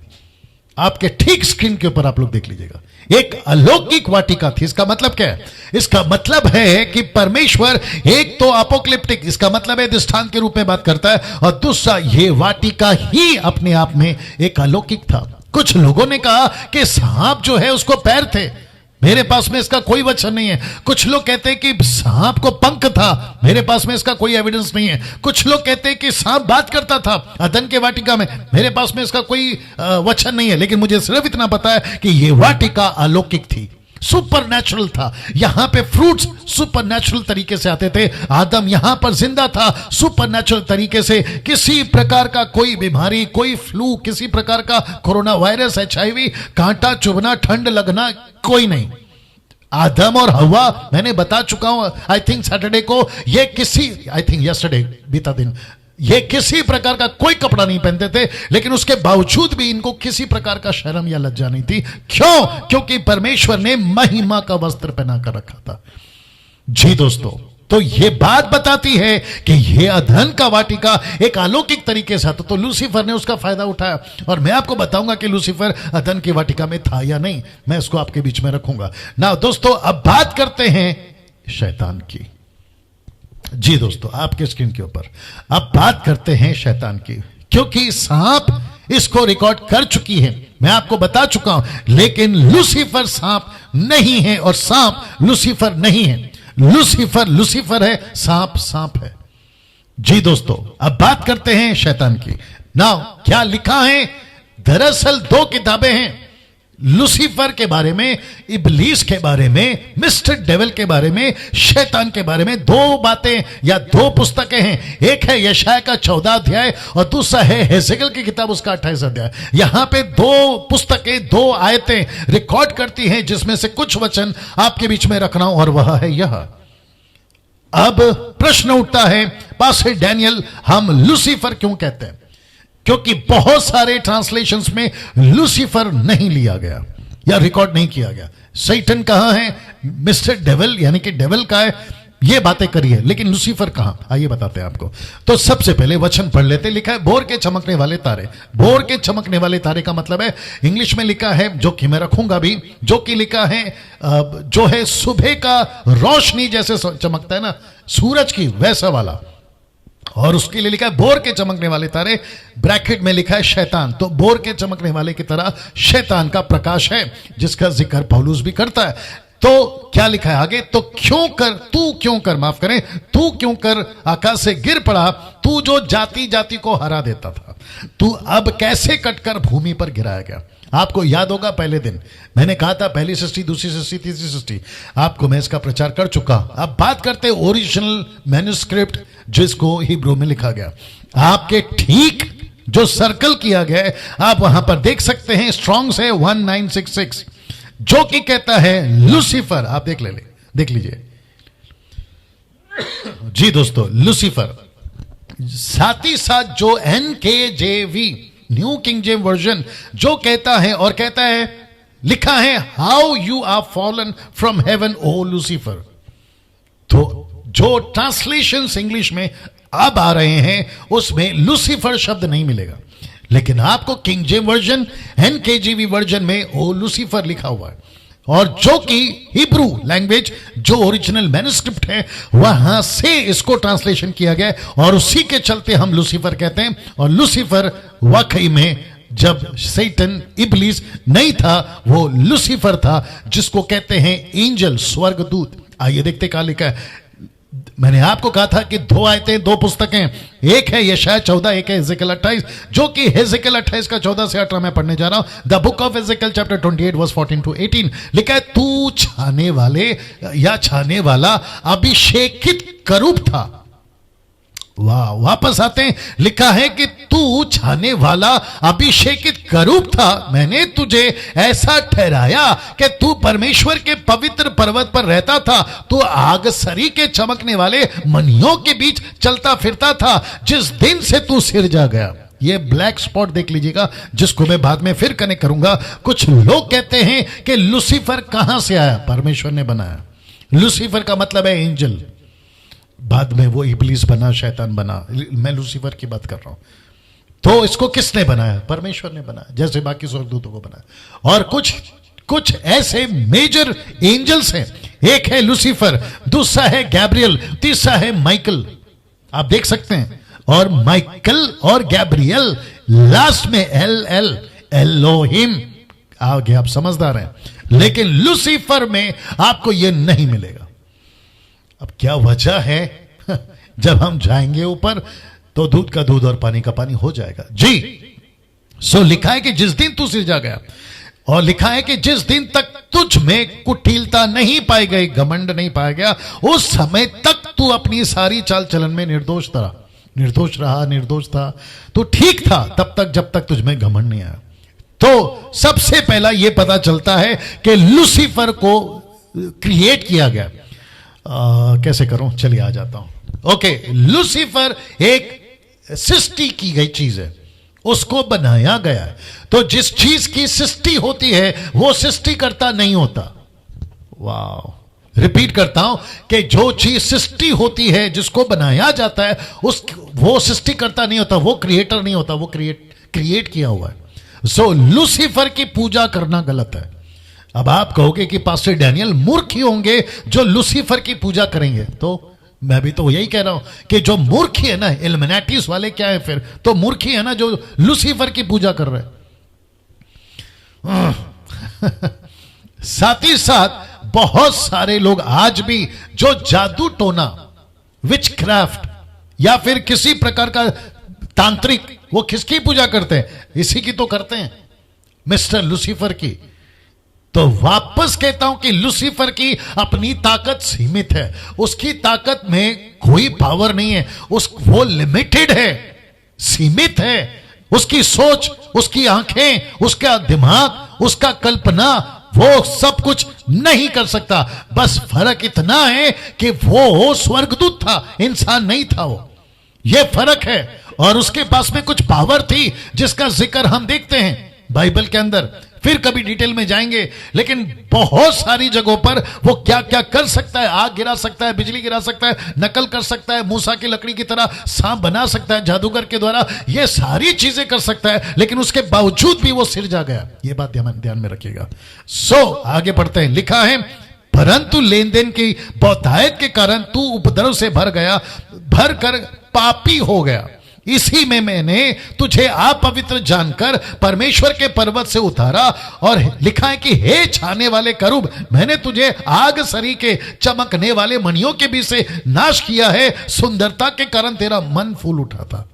Speaker 1: आपके ठीक स्क्रीन के ऊपर आप लोग देख लीजिएगा, एक अलौकिक वाटिका थी। इसका मतलब क्या है? इसका मतलब है कि परमेश्वर एक तो अपोक्लिप्टिक, इसका मतलब है दृष्टांत के रूप में बात करता है, और दूसरा ये वाटिका ही अपने आप में एक अलौकिक था। कुछ लोगों ने कहा कि सांप जो है उसको पैर थे, मेरे पास में इसका कोई वचन नहीं है। कुछ लोग कहते हैं कि सांप को पंख था, मेरे पास में इसका कोई एविडेंस नहीं है। कुछ लोग कहते हैं कि सांप बात करता था अदन के वाटिका में, मेरे पास में इसका कोई वचन नहीं है। लेकिन मुझे सिर्फ इतना पता है कि यह वाटिका अलौकिक थी, सुपर नेचुरल था। यहां पे फ्रूट्स सुपर नेचुरल तरीके से आते थे। आदम यहां पर जिंदा था सुपर नेचुरल तरीके से। किसी प्रकार का कोई बीमारी, कोई फ्लू, किसी प्रकार का कोरोना वायरस, HIV, कांटा चुभना, ठंड लगना, कोई नहीं। आदम और हवा, मैंने बता चुका हूं आई थिंक सैटरडे को, ये किसी, आई थिंक यस्टरडे, बीता दिन, ये किसी प्रकार का कोई कपड़ा नहीं पहनते थे, लेकिन उसके बावजूद भी इनको किसी प्रकार का शर्म या लज्जा नहीं थी। क्यों? क्योंकि परमेश्वर ने महिमा का वस्त्र पहना कर रखा था। जी दोस्तों, तो ये बात बताती है कि ये अदन का वाटिका एक अलौकिक तरीके से आता। तो लूसीफर ने उसका फायदा उठाया, और मैं आपको बताऊंगा कि लूसीफर अदन की वाटिका में था या नहीं। मैं इसको आपके बीच में रखूंगा ना। दोस्तों, अब बात करते हैं शैतान की। जी दोस्तों, आपके स्क्रीन के ऊपर अब बात करते हैं शैतान की, क्योंकि सांप इसको रिकॉर्ड कर चुकी है, मैं आपको बता चुका हूं। लेकिन लूसीफर सांप नहीं है, और सांप लूसीफर नहीं है। लूसीफर लूसीफर है, सांप सांप है। जी दोस्तों, अब बात करते हैं शैतान की। नाउ क्या लिखा है? दरअसल 2 किताबें हैं लूसीफर के बारे में, इब्लीस के बारे में, मिस्टर डेविल के बारे में, शैतान के बारे में। 2 बातें या 2 पुस्तकें हैं। एक है यशाया का 14 अध्याय, और दूसरा है हेजेकिएल की किताब, उसका 28 अध्याय। यहां पे 2 पुस्तकें, 2 आयतें रिकॉर्ड करती हैं, जिसमें से कुछ वचन आपके बीच में रखना हूं, और वह है यह। अब प्रश्न उठता है, पास्टर डैनियल, हम लूसीफर क्यों कहते हैं? क्योंकि बहुत सारे ट्रांसलेशंस में लूसीफर नहीं लिया गया या रिकॉर्ड नहीं किया गया। सैटन कहां है? मिस्टर डेविल यानी कि डेविल का है, ये बातें करी है, लेकिन लूसीफर कहां? आइए बताते हैं आपको। तो सबसे पहले वचन पढ़ लेते। लिखा है भोर के चमकने वाले तारे। भोर के चमकने वाले तारे का मतलब है, इंग्लिश में लिखा है, जो कि मैं रखूंगा भी, जो कि लिखा है जो है सुबह का रोशनी जैसे चमकता है ना सूरज की, वैसा वाला। और उसके लिए लिखा है भोर के चमकने वाले तारे, ब्रैकेट में लिखा है शैतान। तो भोर के चमकने वाले की तरह शैतान का प्रकाश है, जिसका जिक्र पौलुस भी करता है। तो क्या लिखा है आगे? तो तू क्यों कर, माफ करें, तू क्यों कर आकाश से गिर पड़ा, तू जो जाति जाति को हरा देता था, तू अब कैसे कटकर भूमि पर गिराया गया। आपको याद होगा पहले दिन मैंने कहा था, पहली सृष्टि, दूसरी सृष्टि, तीसरी सृष्टि, आपको मैं इसका प्रचार कर चुका। अब बात करते हैं ओरिजिनल मैन्युस्क्रिप्ट, जिसको हिब्रू में लिखा गया। आपके ठीक जो सर्कल किया गया है, आप वहां पर देख सकते हैं, स्ट्रॉन्ग है 1966, जो कि कहता है लूसीफर। आप देख लीजिए। जी दोस्तों, लूसीफर। साथ ही साथ जो NKJV, new King James version, जो कहता है, और कहता है, लिखा है, how you are fallen from heaven O Lucifer. तो जो ट्रांसलेशंस इंग्लिश में अब आ रहे हैं, उसमें लूसीफर शब्द नहीं मिलेगा, लेकिन आपको king James version, NKJV version में ओ लूसीफर लिखा हुआ है। और जो कि हिब्रू लैंग्वेज, जो ओरिजिनल मैन्युस्क्रिप्ट है, वहां से इसको ट्रांसलेशन किया गया, और उसी के चलते हम लूसीफर कहते हैं। और लूसीफर वाकई में जब सैटन, इब्लीस नहीं था, वो लूसीफर था, जिसको कहते हैं एंजल, स्वर्गदूत। आइए देखते क्या लिखा है। मैंने आपको कहा था कि 2 आयतें, 2 पुस्तकें, एक है यशाया 14, एक है हेजेकिएल 28, जो कि हेजेकिएल 28 का 14 से 18 मैं पढ़ने जा रहा हूं। The book of Ezekiel chapter 28 verse 14 to 18 लिखा है, तू छाने वाले या छाने वाला अभिषेकित करूब था। वाह, वापस आते हैं, लिखा है कि तू छाने वाला अभिषेकित करूब था। मैंने तुझे ऐसा ठहराया कि तू परमेश्वर के पवित्र पर्वत पर रहता था। तू आग सरी के चमकने वाले मनियों के बीच चलता फिरता था, जिस दिन से तू सिरजा गया। ये ब्लैक स्पॉट देख लीजिएगा, जिसको मैं बाद में फिर कनेक्ट करूंगा। कुछ लोग कहते हैं कि लूसीफर कहां से आया? परमेश्वर ने बनाया। लूसीफर का मतलब है एंजल, बाद में वो इब्लीस बना, शैतान बना। मैं लूसीफर की बात कर रहा हूं। तो इसको किसने बनाया? परमेश्वर ने बनाया, जैसे बाकी स्वर्गदूतों को बनाया। और कुछ ऐसे मेजर एंजल्स हैं। एक है लूसीफर, दूसरा है गैब्रियल, तीसरा है माइकल। आप देख सकते हैं। और माइकल और गैब्रियल लास्ट में एल एल, एलोहिम आगे, आप समझदार हैं। लेकिन लूसीफर में आपको यह नहीं मिलेगा। अब क्या वजह है? जब हम जाएंगे ऊपर तो दूध का दूध और पानी का पानी हो जाएगा जी। सो लिखा है कि जिस दिन तू सिरजा गया, और लिखा है कि जिस दिन तक तुझ में कुटिलता नहीं पाई गई, घमंड नहीं पाया गया, उस समय तक तू अपनी सारी चाल चलन में निर्दोष था, निर्दोष रहा, निर्दोष था। तो ठीक था तब तक जब तक तुझ में घमंड नहीं आया। तो सबसे पहला यह पता चलता है कि लूसीफर को क्रिएट किया गया। कैसे करूं, चलिए आ जाता हूं। ओके, लूसीफर एक सृष्टि की गई चीज है, उसको बनाया गया है। तो जिस चीज की सृष्टि होती है वो सृष्टि करता नहीं होता। वाह, रिपीट करता हूं कि जो चीज सृष्टि होती है, जिसको बनाया जाता है, वो सृष्टि करता नहीं होता, वो क्रिएटर नहीं होता, वो क्रिएट किया हुआ है। सो लूसीफर की पूजा करना गलत है। अब आप कहोगे कि पास्टर डैनियल मूर्ख ही होंगे जो लूसीफर की पूजा करेंगे। तो मैं भी तो यही कह रहा हूं कि जो मूर्ख है ना, इल्यूमिनाटीज वाले क्या है फिर? तो मूर्ख ही है ना जो लूसीफर की पूजा कर रहे हैं। साथ ही साथ बहुत सारे लोग आज भी जो जादू टोना, विच क्राफ्ट या फिर किसी प्रकार का तांत्रिक, वो किसकी पूजा करते हैं? इसी की तो करते हैं, मिस्टर लूसीफर की। तो वापस कहता हूं कि लूसीफर की अपनी ताकत सीमित है, उसकी ताकत में कोई पावर नहीं है, वो लिमिटेड है, सीमित है। उसकी सोच, उसकी आंखें, उसका दिमाग, उसका कल्पना, वो सब कुछ नहीं कर सकता। बस फर्क इतना है कि वो स्वर्गदूत था, इंसान नहीं था वो, ये फर्क है। और उसके पास में कुछ पावर थी जिसका जिक्र हम देखते हैं बाइबल के अंदर, फिर कभी डिटेल में जाएंगे। लेकिन बहुत सारी जगहों पर वो क्या क्या कर सकता है, आग गिरा सकता है, बिजली गिरा सकता है, नकल कर सकता है, मूसा की लकड़ी की तरह सांप बना सकता है जादूगर के द्वारा, ये सारी चीजें कर सकता है। लेकिन उसके बावजूद भी वो सिरजा गया, ये बात ध्यान में रखिएगा। सो आगे पढ़ते हैं। लिखा है, परंतु लेन देन की बहुतायत के कारण तू उपद्रव से भर कर पापी हो गया। इसी में मैंने तुझे अपवित्र जानकर परमेश्वर के पर्वत से उतारा। और लिखा है कि हे छाने वाले करूब, मैंने तुझे आग सरी के चमकने वाले मणियों के बीच से नाश किया है। सुंदरता के कारण तेरा मन फूल उठा था,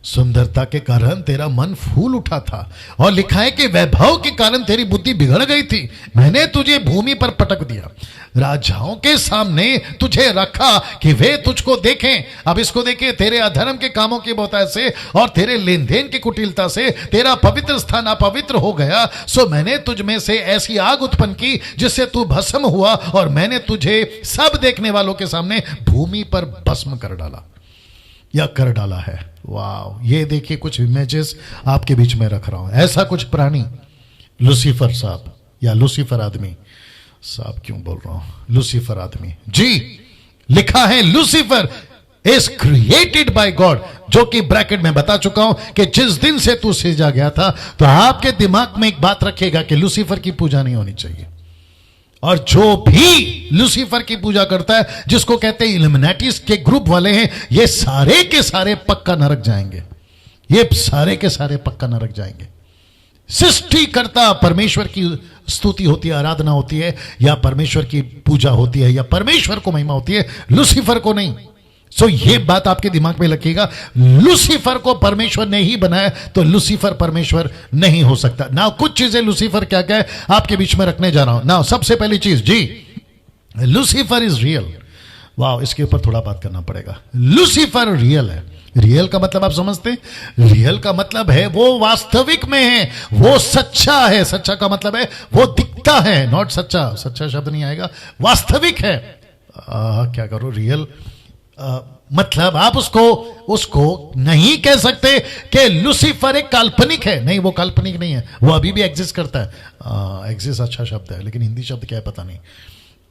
Speaker 1: सुंदरता के कारण तेरा मन फूल उठा था। और लिखा है कि वैभव के कारण तेरी बुद्धि बिगड़ गई थी। मैंने तुझे भूमि पर पटक दिया, राजाओं के सामने तुझे रखा कि वे तुझको देखें। अब इसको देखें, तेरे अधर्म के कामों की बहुतायत से और तेरे लेन देन की कुटिलता से तेरा पवित्र स्थान अपवित्र हो गया। सो मैंने तुझ में से ऐसी आग उत्पन्न की जिससे तू भस्म हुआ, और मैंने तुझे सब देखने वालों के सामने भूमि पर भस्म कर डाला या कर डाला है। वाह, ये देखिए कुछ इमेजेस आपके बीच में रख रहा हूं। ऐसा कुछ प्राणी, लूसीफर साहब या लूसीफर आदमी साहब, क्यों बोल रहा हूं लूसीफर आदमी जी। लिखा है Lucifer is created by God, जो कि ब्रैकेट में बता चुका हूं कि जिस दिन से तू सृजा गया था। तो आपके दिमाग में एक बात रखिएगा कि लूसीफर की पूजा नहीं होनी चाहिए। और जो भी लूसीफर की पूजा करता है, जिसको कहते हैं इल्यूमिनाटीज के ग्रुप वाले हैं, ये सारे के सारे पक्का नरक जाएंगे, ये सारे के सारे पक्का नरक जाएंगे। सृष्टिकर्ता परमेश्वर की स्तुति होती है, आराधना होती है, या परमेश्वर की पूजा होती है, या परमेश्वर को महिमा होती है, लूसीफर को नहीं। सो ये बात आपके दिमाग में रखिएगा, लूसीफर को परमेश्वर ने ही बनाया, तो लूसीफर परमेश्वर नहीं हो सकता ना। कुछ चीजें लूसीफर क्या क्या है आपके बीच में रखने जा रहा हूं ना। सबसे पहली चीज जी, लूसीफर इज रियल। वाह, इसके ऊपर थोड़ा बात करना पड़ेगा। लूसीफर रियल है। रियल का मतलब आप समझते हैं? रियल का मतलब है वो वास्तविक में है, वो सच्चा है। सच्चा का मतलब है वो दिखता है, नॉट सच्चा, सच्चा शब्द नहीं आएगा, वास्तविक है। क्या करो, रियल मतलब आप उसको नहीं कह सकते कि लूसीफर एक काल्पनिक है। नहीं, वो काल्पनिक नहीं है, वो अभी भी एग्जिस्ट करता है। एग्जिस्ट अच्छा शब्द है, लेकिन हिंदी शब्द क्या है पता नहीं।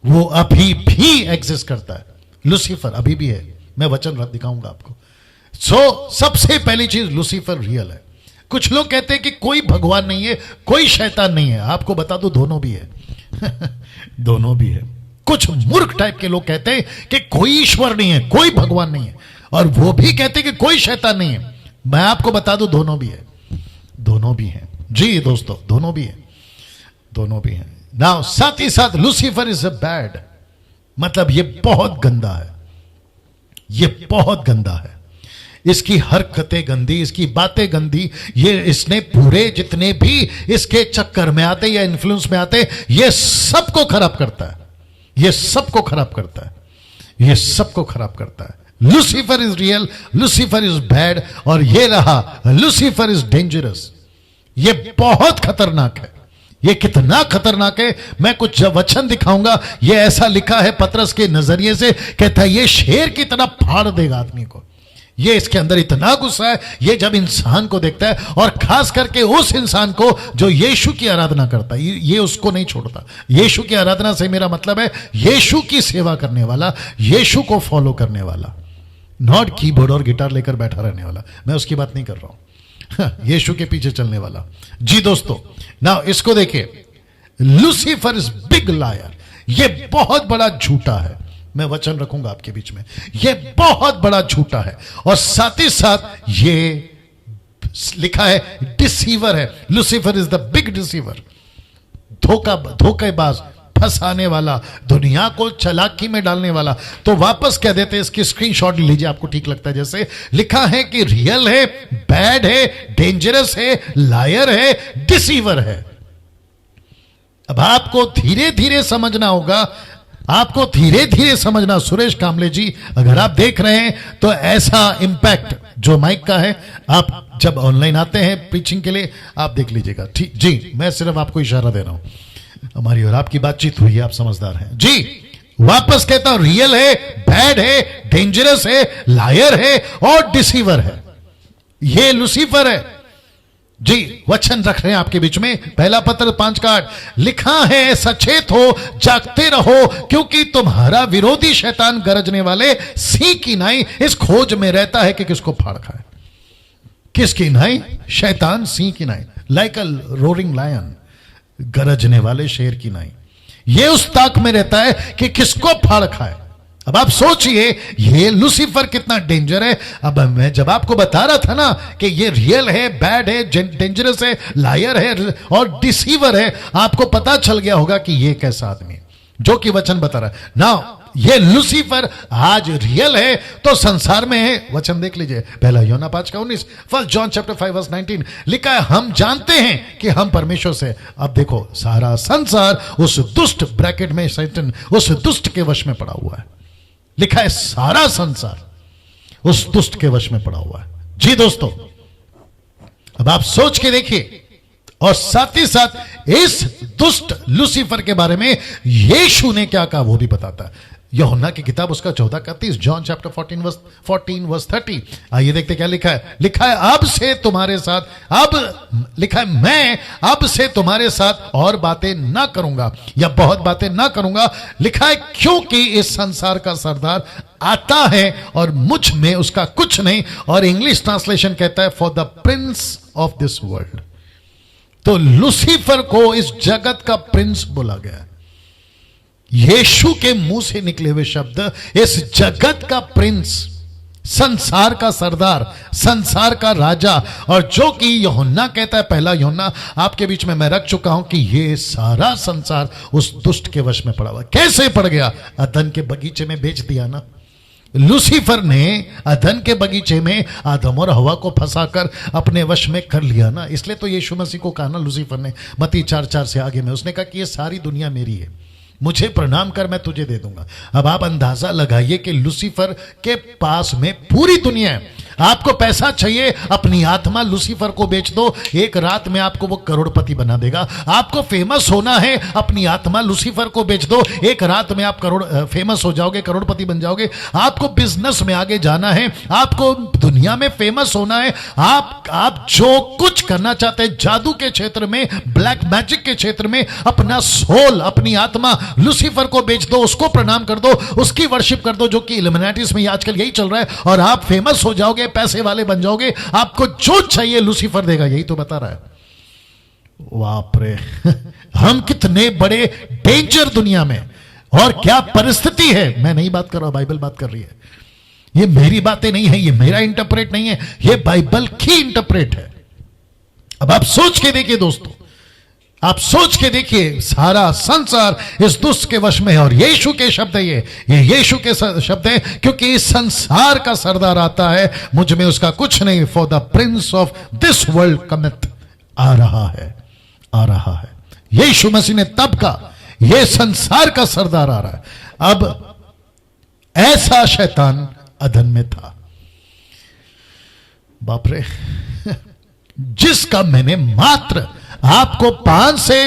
Speaker 1: वो अभी भी एग्जिस्ट करता है, लूसीफर अभी भी है। मैं वचन दिखाऊंगा आपको। सो सबसे पहली चीज, लूसीफर रियल है। कुछ लोग कहते हैं कि कोई भगवान नहीं है, कोई शैतान नहीं है। आपको बता दो दोनों भी है। दोनों भी है। कुछ मूर्ख टाइप के लोग कहते हैं कि कोई ईश्वर नहीं है, कोई भगवान नहीं है, और वो भी कहते हैं कि कोई शैतान नहीं है। मैं आपको बता दूं दोनों भी है, दोनों भी है जी दोस्तों, दोनों भी है, दोनों भी है। नाउ साथ ही साथ लूसीफर इज अ बैड, मतलब ये बहुत गंदा है, ये बहुत गंदा है। इसकी हरकतें गंदी, इसकी बातें गंदी। ये इसने पूरे जितने भी इसके चक्कर में आते या इन्फ्लुएंस में आते, ये सबको खराब करता है, ये सबको खराब करता है, ये सबको खराब करता है। Lucifer is real, Lucifer is bad, और ये रहा लूसीफर इज डेंजरस। ये बहुत खतरनाक है। ये कितना खतरनाक है, मैं कुछ वचन दिखाऊंगा। ये ऐसा लिखा है पतरस के नजरिए से, कहता है ये शेर की तरह फाड़ देगा आदमी को। ये इसके अंदर इतना गुस्सा है, ये जब इंसान को देखता है, और खास करके उस इंसान को जो यीशु की आराधना करता है, ये उसको नहीं छोड़ता। यीशु की आराधना से मेरा मतलब है यीशु की सेवा करने वाला, यीशु को फॉलो करने वाला, नॉट कीबोर्ड और गिटार लेकर बैठा रहने वाला। मैं उसकी बात नहीं कर रहा हूं, यीशु के पीछे चलने वाला। जी दोस्तों, नाउ इसको देखिए, लूसीफर इज बिग लायर। ये बहुत बड़ा झूठा है। मैं वचन रखूंगा आपके बीच में, ये बहुत बड़ा झूठा है, और साथ ही साथ ये लिखा है डिसीवर है। Lucifer is the big deceiver, धोखेबाज, फंसाने वाला, दुनिया को चालाकी में डालने वाला। तो वापस कह देते हैं, इसकी स्क्रीनशॉट लीजिए, आपको ठीक लगता है जैसे लिखा है कि रियल है, बैड है, डेंजरस है, लायर है, डिसीवर है। अब आपको धीरे धीरे समझना होगा, आपको धीरे धीरे समझना। सुरेश कामले जी, अगर आप देख रहे हैं तो ऐसा इंपैक्ट जो माइक का है, आप जब ऑनलाइन आते हैं प्रीचिंग के लिए, आप देख लीजिएगा। ठीक जी, मैं सिर्फ आपको इशारा दे रहा हूं, हमारी और आपकी बातचीत हुई है, आप समझदार हैं जी। वापस कहता हूं, रियल है, बैड है, डेंजरस है, लायर है और डिसीवर है। ये लूसीफर है जी। वचन रख रहे हैं आपके बीच में, पहला पत्र 5:8 लिखा है, सचेत हो, जागते रहो, क्योंकि तुम्हारा विरोधी शैतान गरजने वाले सिंह की नाई इस खोज में रहता है कि किसको फाड़ खाए। किसकी नाई? शैतान सिंह की नाई, लाइक अ रोरिंग लायन, गरजने वाले शेर की नाई। ये उस ताक में रहता है कि किसको फाड़ खाए। अब आप सोचिए ये लूसीफर कितना डेंजर है। अब मैं जब आपको बता रहा था ना कि ये रियल है, बैड है, डेंजरस है, लायर है और डिसीवर है, आपको पता चल गया होगा कि ये कैसा आदमी है जो कि वचन बता रहा है ना। ये लूसीफर आज रियल है तो संसार में है। वचन देख लीजिए, पहला यूहन्ना 5:19, फर्स्ट जॉन चैप्टर 5:19 लिखा है, हम जानते हैं कि हम परमेश्वर से। अब देखो, सारा संसार उस दुष्ट, ब्रैकेट में सैतान, उस दुष्ट के वश में पड़ा हुआ है। लिखा है सारा संसार उस दुष्ट के वश में पड़ा हुआ है। जी दोस्तों, अब आप सोच के देखिए, और साथ ही साथ इस दुष्ट लूसीफर के बारे में यीशु ने क्या कहा वो भी बताता है। यूहन्ना की किताब उसका 14:31, जॉन चैप्टर 14 वर्स 30। आइए देखते क्या लिखा है। लिखा है, अब से तुम्हारे साथ, अब लिखा है, मैं अब से तुम्हारे साथ और बातें ना करूंगा, या बहुत बातें ना करूंगा। लिखा है, क्योंकि इस संसार का सरदार आता है और मुझ में उसका कुछ नहीं। और इंग्लिश ट्रांसलेशन कहता है, for the prince of this world. तो लूसीफर को इस जगत का प्रिंस बोला गया है। यीशु के मुंह से निकले हुए शब्द, इस जगत का प्रिंस, संसार का सरदार, संसार का राजा। और जो कि यूहन्ना कहता है, पहला यूहन्ना आपके बीच में मैं रख चुका हूं कि ये सारा संसार उस दुष्ट के वश में पड़ा हुआ। कैसे पड़ गया? अदन के बगीचे में बेच दिया ना। लूसीफर ने अदन के बगीचे में आदम और हवा को फंसाकर अपने वश में कर लिया ना। इसलिए तो यीशु मसीह को कहा ना लूसीफर ने, मत्ती 4:4 से आगे में, उसने कहा कि ये सारी दुनिया मेरी है, मुझे प्रणाम कर, मैं तुझे दे दूंगा। अब आप अंदाजा लगाइए कि लूसीफर के पास में पूरी दुनिया है। आपको पैसा चाहिए, अपनी आत्मा लूसीफर को बेच दो, एक रात में आपको वो करोड़पति बना देगा। आपको फेमस होना है, अपनी आत्मा लूसीफर को बेच दो, एक रात में आप फेमस हो जाओगे, करोड़पति बन जाओगे। आपको बिजनेस में आगे जाना है, आपको दुनिया में फेमस होना है, आप जो कुछ करना चाहते हैं, जादू के क्षेत्र में, ब्लैक मैजिक के क्षेत्र में, अपना सोल, अपनी आत्मा लूसीफर को बेच दो, उसको प्रणाम कर दो, उसकी वर्शिप कर दो, जो कि इल्यूमिनाटीज में आजकल यही चल रहा है, और आप फेमस हो जाओगे, पैसे वाले बन जाओगे, आपको जो चाहिए लूसीफर देगा, यही तो बता रहा है। बाप रे हम कितने बड़े डेंजर दुनिया में, और क्या परिस्थिति है। मैं नहीं बात कर रहा, बाइबल बात कर रही है। ये मेरी बातें नहीं है, ये मेरा इंटरप्रेट नहीं है, ये बाइबल की इंटरप्रेट है। अब आप सोच के देखिए दोस्तों, आप सोच के देखिए, सारा संसार इस दुष्ट के वश में है, और यीशु के शब्द है, ये यीशु के शब्द है, क्योंकि इस संसार का सरदार आता है, मुझ में उसका कुछ नहीं। For the prince of this world cometh, आ रहा है, आ रहा है। यीशु मसीह ने तब का, ये संसार का सरदार आ रहा है। अब ऐसा शैतान अदन में था, बाप रे, जिसका मैंने मात्र आपको 5 से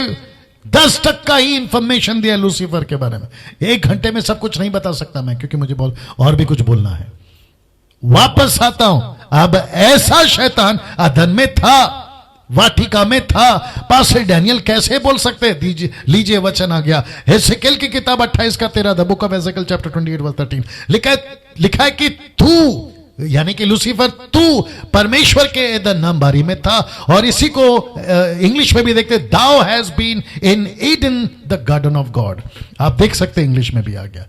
Speaker 1: 10% ही इंफॉर्मेशन दिया लूसीफर के बारे में। 1 घंटे में सब कुछ नहीं बता सकता मैं, क्योंकि मुझे और भी कुछ बोलना है। वापस आता हूं, अब ऐसा शैतान अदन में था, वाटिका में था। पास्टर डैनियल कैसे बोल सकते हैं? दीजिए, लीजिए वचन आ गया, एजेकिएल की किताब 28:13, द बुक ऑफ एजेकिएल चैप्टर 28:13, लिखा है कि तू, यानी कि लूसीफर, तू परमेश्वर के एदन नाम बारी में था। और इसी को इंग्लिश में भी देखते, thou has been in Eden the garden of God. आप देख सकते हैं इंग्लिश में भी आ गया,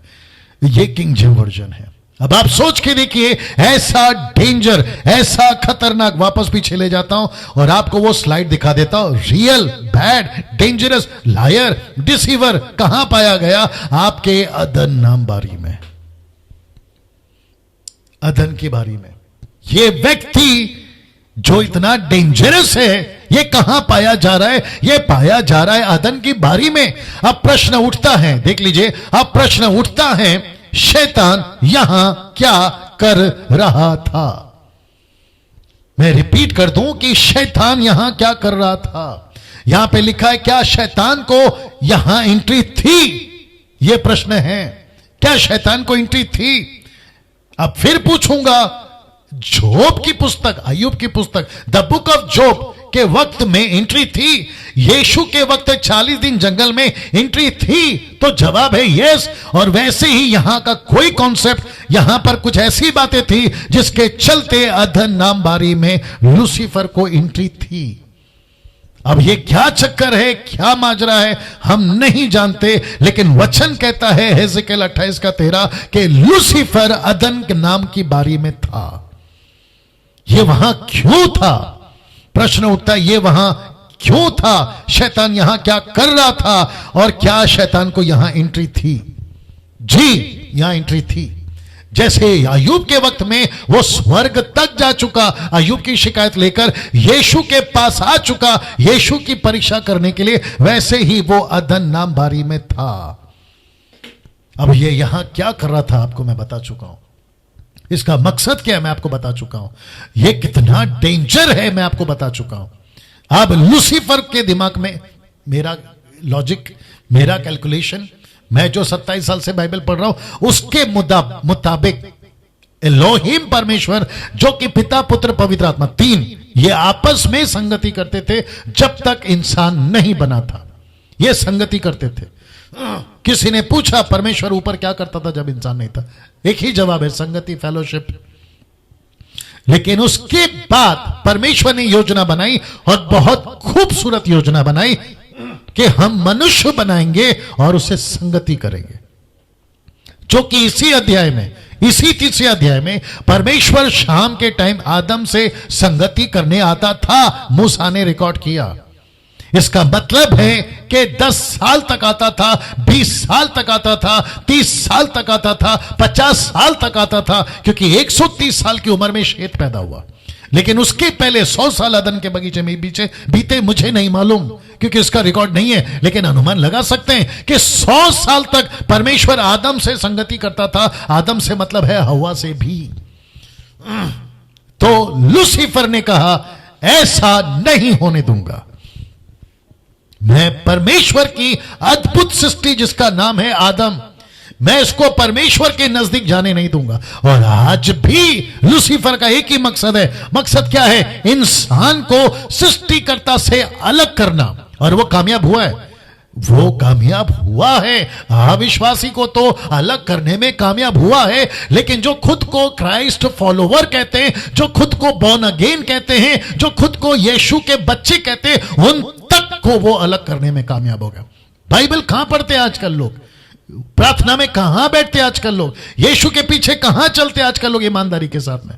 Speaker 1: ये किंग जेम्स वर्जन है। अब आप सोच के देखिए, ऐसा डेंजर, ऐसा खतरनाक, वापस पीछे ले जाता हूं और आपको वो स्लाइड दिखा देता हूं। Real, bad, dangerous, liar, deceiver कहां पाया गया? आपके अदन नाम बारी में, अदन की बारी में। ये व्यक्ति जो इतना डेंजरस है, ये कहां पाया जा रहा है? ये पाया जा रहा है अदन की बारी में। अब प्रश्न उठता है, देख लीजिए, अब प्रश्न उठता है, शैतान यहां क्या कर रहा था? मैं रिपीट कर दूं कि शैतान यहां क्या कर रहा था। यहां पे लिखा है, क्या शैतान को यहां एंट्री थी? यह प्रश्न है, क्या शैतान को एंट्री थी? अब फिर पूछूंगा, जोब की पुस्तक, अय्यूब की पुस्तक, द बुक ऑफ जोब के वक्त में एंट्री थी? यीशु के वक्त 40 दिन जंगल में एंट्री थी? तो जवाब है यस। और वैसे ही यहां का कोई कॉन्सेप्ट, यहां पर कुछ ऐसी बातें थी जिसके चलते अदन नाम बारी में लूसीफर को एंट्री थी। अब ये क्या चक्कर है, क्या माजरा है, हम नहीं जानते, लेकिन वचन कहता है एजेकिएल 28:13 कि लूसीफर अदन के नाम की बारी में था। ये वहां क्यों था? प्रश्न उठता है, ये वहां क्यों था? शैतान यहां क्या कर रहा था? और क्या शैतान को यहां एंट्री थी? जी, यहां एंट्री थी। जैसे अय्यूब के वक्त में वो स्वर्ग तक जा चुका, अय्यूब की शिकायत लेकर यीशु के पास आ चुका, यीशु की परीक्षा करने के लिए, वैसे ही वो अदन नाम बारी में था। अब ये यहां क्या कर रहा था, आपको मैं बता चुका हूं। इसका मकसद क्या है, मैं आपको बता चुका हूं। यह कितना डेंजर है, मैं आपको बता चुका हूं। अब लूसीफर के दिमाग में, मेरा लॉजिक, मेरा कैलकुलेशन, मैं जो 27 साल से बाइबल पढ़ रहा हूं, उसके मुताबिक एलोहिम परमेश्वर, जो कि पिता, पुत्र, पवित्र आत्मा, 3, ये आपस में संगति करते थे जब तक इंसान नहीं बना था। ये संगति करते थे। किसी ने पूछा परमेश्वर ऊपर क्या करता था जब इंसान नहीं था? एक ही जवाब है, संगति, फेलोशिप। लेकिन उसके बाद परमेश्वर ने योजना बनाई, और बहुत खूबसूरत योजना बनाई, कि हम मनुष्य बनाएंगे और उसे संगति करेंगे। जो कि इसी अध्याय में, इसी 3 अध्याय में परमेश्वर शाम के टाइम आदम से संगति करने आता था। मूसा ने रिकॉर्ड किया। इसका मतलब है कि 10 साल तक आता था, 20 साल तक आता था, 30 साल तक आता था, 50 साल तक आता था, क्योंकि 130 साल की उम्र में शेत पैदा हुआ। लेकिन उसके पहले 100 साल अदन के बगीचे में बीते, मुझे नहीं मालूम क्योंकि इसका रिकॉर्ड नहीं है, लेकिन अनुमान लगा सकते हैं कि 100 साल तक परमेश्वर आदम से संगति करता था। आदम से मतलब है हवा से भी। तो लूसीफर ने कहा, ऐसा नहीं होने दूंगा। मैं परमेश्वर की अद्भुत सृष्टि, जिसका नाम है आदम, मैं इसको परमेश्वर के नजदीक जाने नहीं दूंगा। और आज भी लूसीफर का एक ही मकसद है। मकसद क्या है? इंसान को सृष्टिकर्ता से अलग करना। और वो कामयाब हुआ है, वो कामयाब हुआ है। अविश्वासी को तो अलग करने में कामयाब हुआ है, लेकिन जो खुद को क्राइस्ट फॉलोवर कहते हैं, जो खुद को बॉर्न अगेन कहते हैं, जो खुद को यीशु के बच्चे कहते हैं, उन तक को वो अलग करने में कामयाब हो गया। बाइबल कहां पढ़ते हैं आजकल लोग? प्रार्थना में कहां बैठते आजकल लोग? यीशु के पीछे कहां चलते आजकल लोग ईमानदारी के साथ में?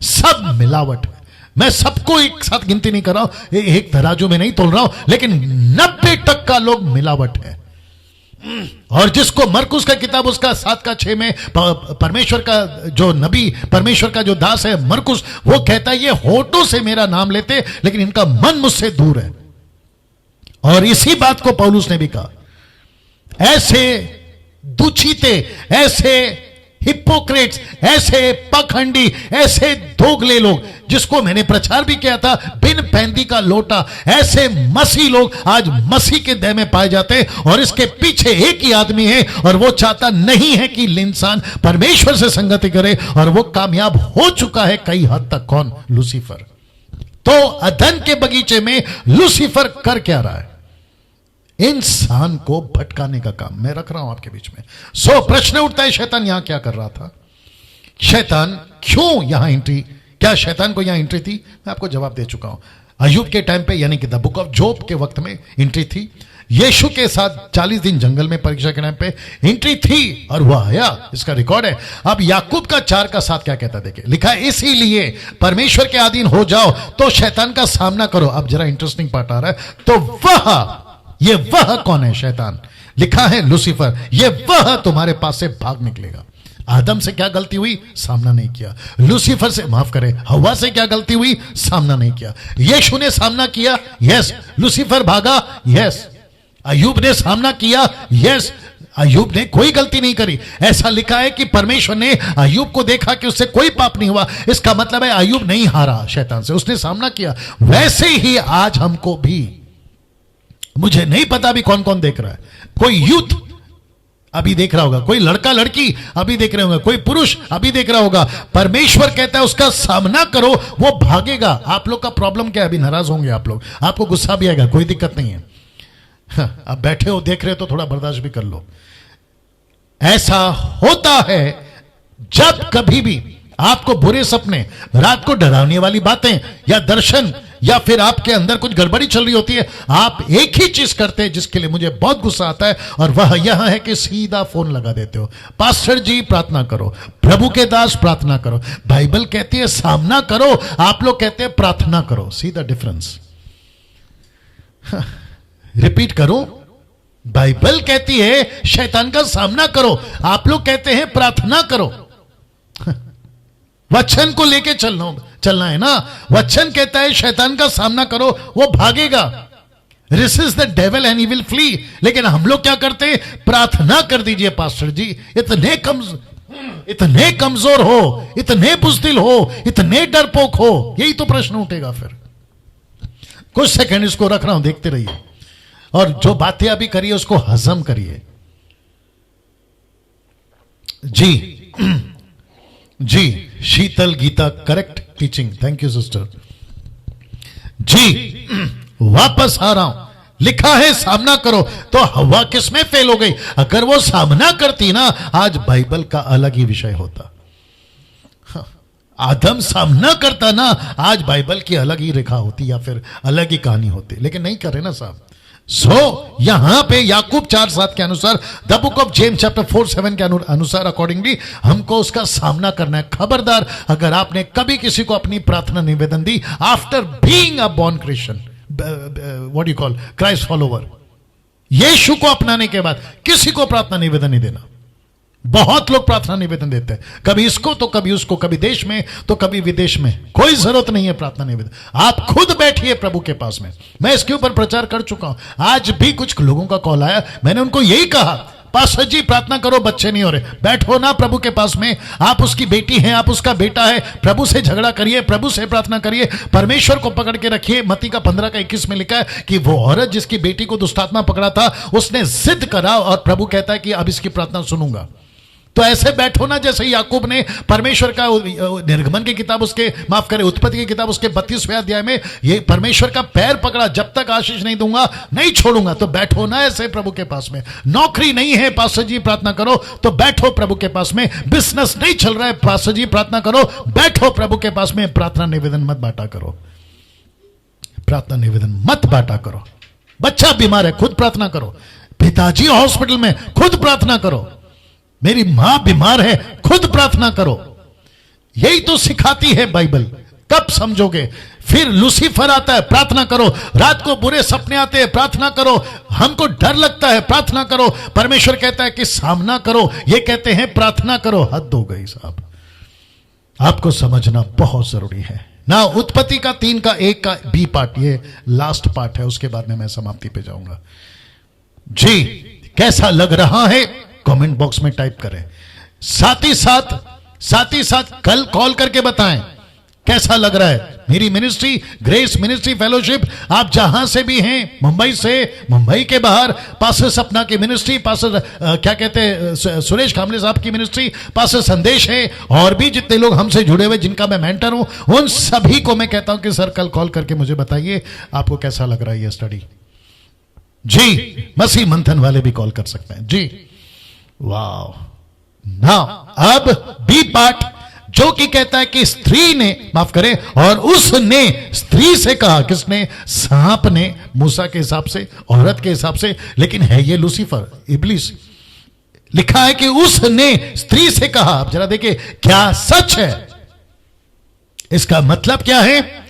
Speaker 1: सब मिलावट है। मैं सबको एक साथ गिनती नहीं कर रहा हूं, एक तराजू में नहीं तोल रहा हूं, लेकिन 90% लोग मिलावट है। और जिसको मरकुस का किताब उसका 7:6 में परमेश्वर का जो नबी, परमेश्वर का जो दास है मरकुस, वो कहता है ये होठों से मेरा नाम लेते लेकिन इनका मन मुझसे दूर है। और इसी बात को पौलुस ने भी कहा। ऐसे दुचिते, ऐसे हिपोक्रेट्स, ऐसे पखंडी, ऐसे दोगले लोग, जिसको मैंने प्रचार भी किया था, बिन पैंदी का लोटा, ऐसे मसीह लोग आज मसीह के देह में पाए जाते हैं। और इसके पीछे एक ही आदमी है, और वो चाहता नहीं है कि इंसान परमेश्वर से संगति करे, और वो कामयाब हो चुका है कई हद तक। कौन? लूसीफर। तो अदन के बगीचे में लूसीफर कर क्या रहा है? इंसान को भटकाने का काम मैं रख रहा हूं आपके बीच में। सो प्रश्न उठता है, शैतान यहां क्या कर रहा था? शैतान क्यों यहां एंट्री? क्या शैतान को यहां एंट्री थी? मैं आपको जवाब दे चुका हूं। अय्यूब के टाइम पे, यानी कि द बुक ऑफ जॉब के वक्त में एंट्री थी। यीशु के साथ 40 दिन जंगल में परीक्षा के टाइम पे एंट्री थी, और वह आया, इसका रिकॉर्ड है। अब याकूब का 4:7 क्या कहता है? देखिए, लिखा है इसीलिए परमेश्वर के अधीन हो जाओ तो शैतान का सामना करो। अब जरा इंटरेस्टिंग पार्ट आ रहा है। तो वह कौन है? शैतान। लिखा है लूसीफर, ये वह तुम्हारे पास से भाग निकलेगा। आदम से क्या गलती हुई? सामना नहीं किया। लूसीफर से, माफ करें, हवा से क्या गलती हुई? सामना नहीं किया। यीशु ने सामना किया, यस। लूसीफर भागा, यस। अय्यूब ने सामना किया, यस। अय्यूब ने कोई गलती नहीं करी। ऐसा लिखा है कि परमेश्वर ने अय्यूब को देखा कि उससे कोई पाप नहीं हुआ। इसका मतलब है अय्यूब नहीं हारा शैतान से, उसने सामना किया। वैसे ही आज हमको भी, मुझे नहीं पता अभी कौन कौन देख रहा है, कोई यूथ अभी देख रहा होगा, कोई लड़का लड़की अभी देख रहे होंगे, कोई पुरुष अभी देख रहा होगा। परमेश्वर कहता है उसका सामना करो, वो भागेगा। आप लोग का प्रॉब्लम क्या है? अभी नाराज होंगे आप लोग, आपको गुस्सा भी आएगा, कोई दिक्कत नहीं है। अब बैठे हो, देख रहे हो तो थोड़ा बर्दाश्त भी कर लो। ऐसा होता है जब कभी भी आपको बुरे सपने, रात को डरावने वाली बातें या दर्शन, या फिर आपके अंदर कुछ गड़बड़ी चल रही होती है, आप एक ही चीज करते हैं जिसके लिए मुझे बहुत गुस्सा आता है, और वह यह है कि सीधा फोन लगा देते हो। पास्टर जी प्रार्थना करो, प्रभु के दास प्रार्थना करो। बाइबल कहती है सामना करो, आप लोग कहते हैं प्रार्थना करो। See the difference? रिपीट करो, बाइबल कहती है शैतान का सामना करो, आप लोग कहते हैं प्रार्थना करो। वचन को लेके चलना है ना। वचन कहता है शैतान का सामना करो, वो भागेगा। Resist the devil and he will flee. लेकिन हम लोग क्या करते हैं? प्रार्थना कर दीजिए पास्टर जी। इतने कमजोर हो, इतने बुज़दिल हो, इतने डरपोक हो, यही तो प्रश्न उठेगा। फिर कुछ सेकंड इसको रख रहा हूं, देखते रहिए, और जो बातें अभी करिए उसको हजम करिए। जी Sheetal Geeta, correct teaching, thank you sister ji. वापस आ रहा हूं, लिखा है सामना करो। तो हवा किसमें फेल हो गई? अगर वो सामना करती ना, आज बाइबल का अलग ही विषय होता। आदम सामना करता ना, आज बाइबल की अलग ही रेखा होती, या फिर अलग ही कहानी होती, लेकिन नहीं कर रहे ना साहब। यहां पे याकूब 4:7 के अनुसार, the book of James chapter 4:7 के अनुसार अकॉर्डिंगली हमको उसका सामना करना है। खबरदार, अगर आपने कभी किसी को अपनी प्रार्थना निवेदन दी after being a born Christian, what you call Christ follower, यीशु को अपनाने के बाद किसी को प्रार्थना निवेदन नहीं देना। बहुत लोग प्रार्थना निवेदन देते हैं, कभी इसको तो कभी उसको, कभी देश में तो कभी विदेश में। कोई जरूरत नहीं है प्रार्थना निवेदन, आप खुद बैठिए प्रभु के पास में। मैं इसके ऊपर प्रचार कर चुका हूं। आज भी कुछ लोगों का कॉल आया, मैंने उनको यही कहा, पास्टर जी प्रार्थना करो बच्चे नहीं हो रहे, बैठो ना प्रभु के पास में, आप उसकी बेटी हैं, आप उसका बेटा है, प्रभु से झगड़ा करिए, प्रभु से प्रार्थना करिए, परमेश्वर को पकड़ के रखिए। मत्ती का 15:21 में लिखा है कि वो औरत जिसकी बेटी को दुष्टात्मा पकड़ा था, उसने जिद करा और प्रभु कहता है कि अब इसकी प्रार्थना सुनूंगा। तो ऐसे बैठो ना जैसे याकूब ने परमेश्वर का निर्गमन की किताब उसके माफ करें उत्पत्ति की किताब उसके 32वें अध्याय में ये परमेश्वर का पैर पकड़ा, जब तक आशीष नहीं दूंगा नहीं छोड़ूंगा। तो बैठो ना ऐसे प्रभु के पास में। नौकरी नहीं है, पास्टर जी प्रार्थना करो, तो बैठो प्रभु के पास में। बिजनेस नहीं चल रहा है, पास्टर जी प्रार्थना करो, बैठो प्रभु के पास में। प्रार्थना निवेदन मत बांटा करो, प्रार्थना निवेदन मत बांटा करो। बच्चा बीमार है, खुद प्रार्थना करो। पिताजी हॉस्पिटल में, खुद प्रार्थना करो। मेरी मां बीमार है, खुद प्रार्थना करो। यही तो सिखाती है बाइबल। कब समझोगे? फिर लूसीफर आता है, प्रार्थना करो। रात को बुरे सपने आते हैं, प्रार्थना करो। हमको डर लगता है, प्रार्थना करो। परमेश्वर कहता है कि सामना करो, ये कहते हैं प्रार्थना करो। हद हो गई साहब। आपको समझना बहुत जरूरी है ना। उत्पत्ति का 3 का 1 का बी पार्ट, ये लास्ट पार्ट है, उसके बाद में मैं समाप्ति पे जाऊंगा। जी कैसा लग रहा है कमेंट बॉक्स में टाइप करें। साथ ही साथ कल कॉल करके बताएं कैसा लग रहा है मेरी मिनिस्ट्री, ग्रेस मिनिस्ट्री फेलोशिप। आप जहां से भी हैं, मुंबई से, मुंबई के बाहर, पास्टर सपना की मिनिस्ट्री, पास्टर क्या कहते हैं सुरेश कामले साहब की मिनिस्ट्री, पास्टर संदेश है, और भी जितने लोग हमसे जुड़े हुए जिनका मैं मेंटर हूं, उन सभी को मैं कहता हूं कि सर कल कॉल करके मुझे बताइए आपको कैसा लग रहा है ये स्टडी। जी मसीह मंथन वाले भी कॉल कर सकते हैं। जी वाह। नाउ अब बी पार्ट जो कि कहता है कि स्त्री ने माफ करे और उसने स्त्री से कहा, किसने? सांप ने, मूसा के हिसाब से, औरत के हिसाब से, लेकिन है ये लूसीफर, इब्लिस। लिखा है कि उसने स्त्री से कहा। अब जरा देखिए क्या सच है, इसका मतलब क्या है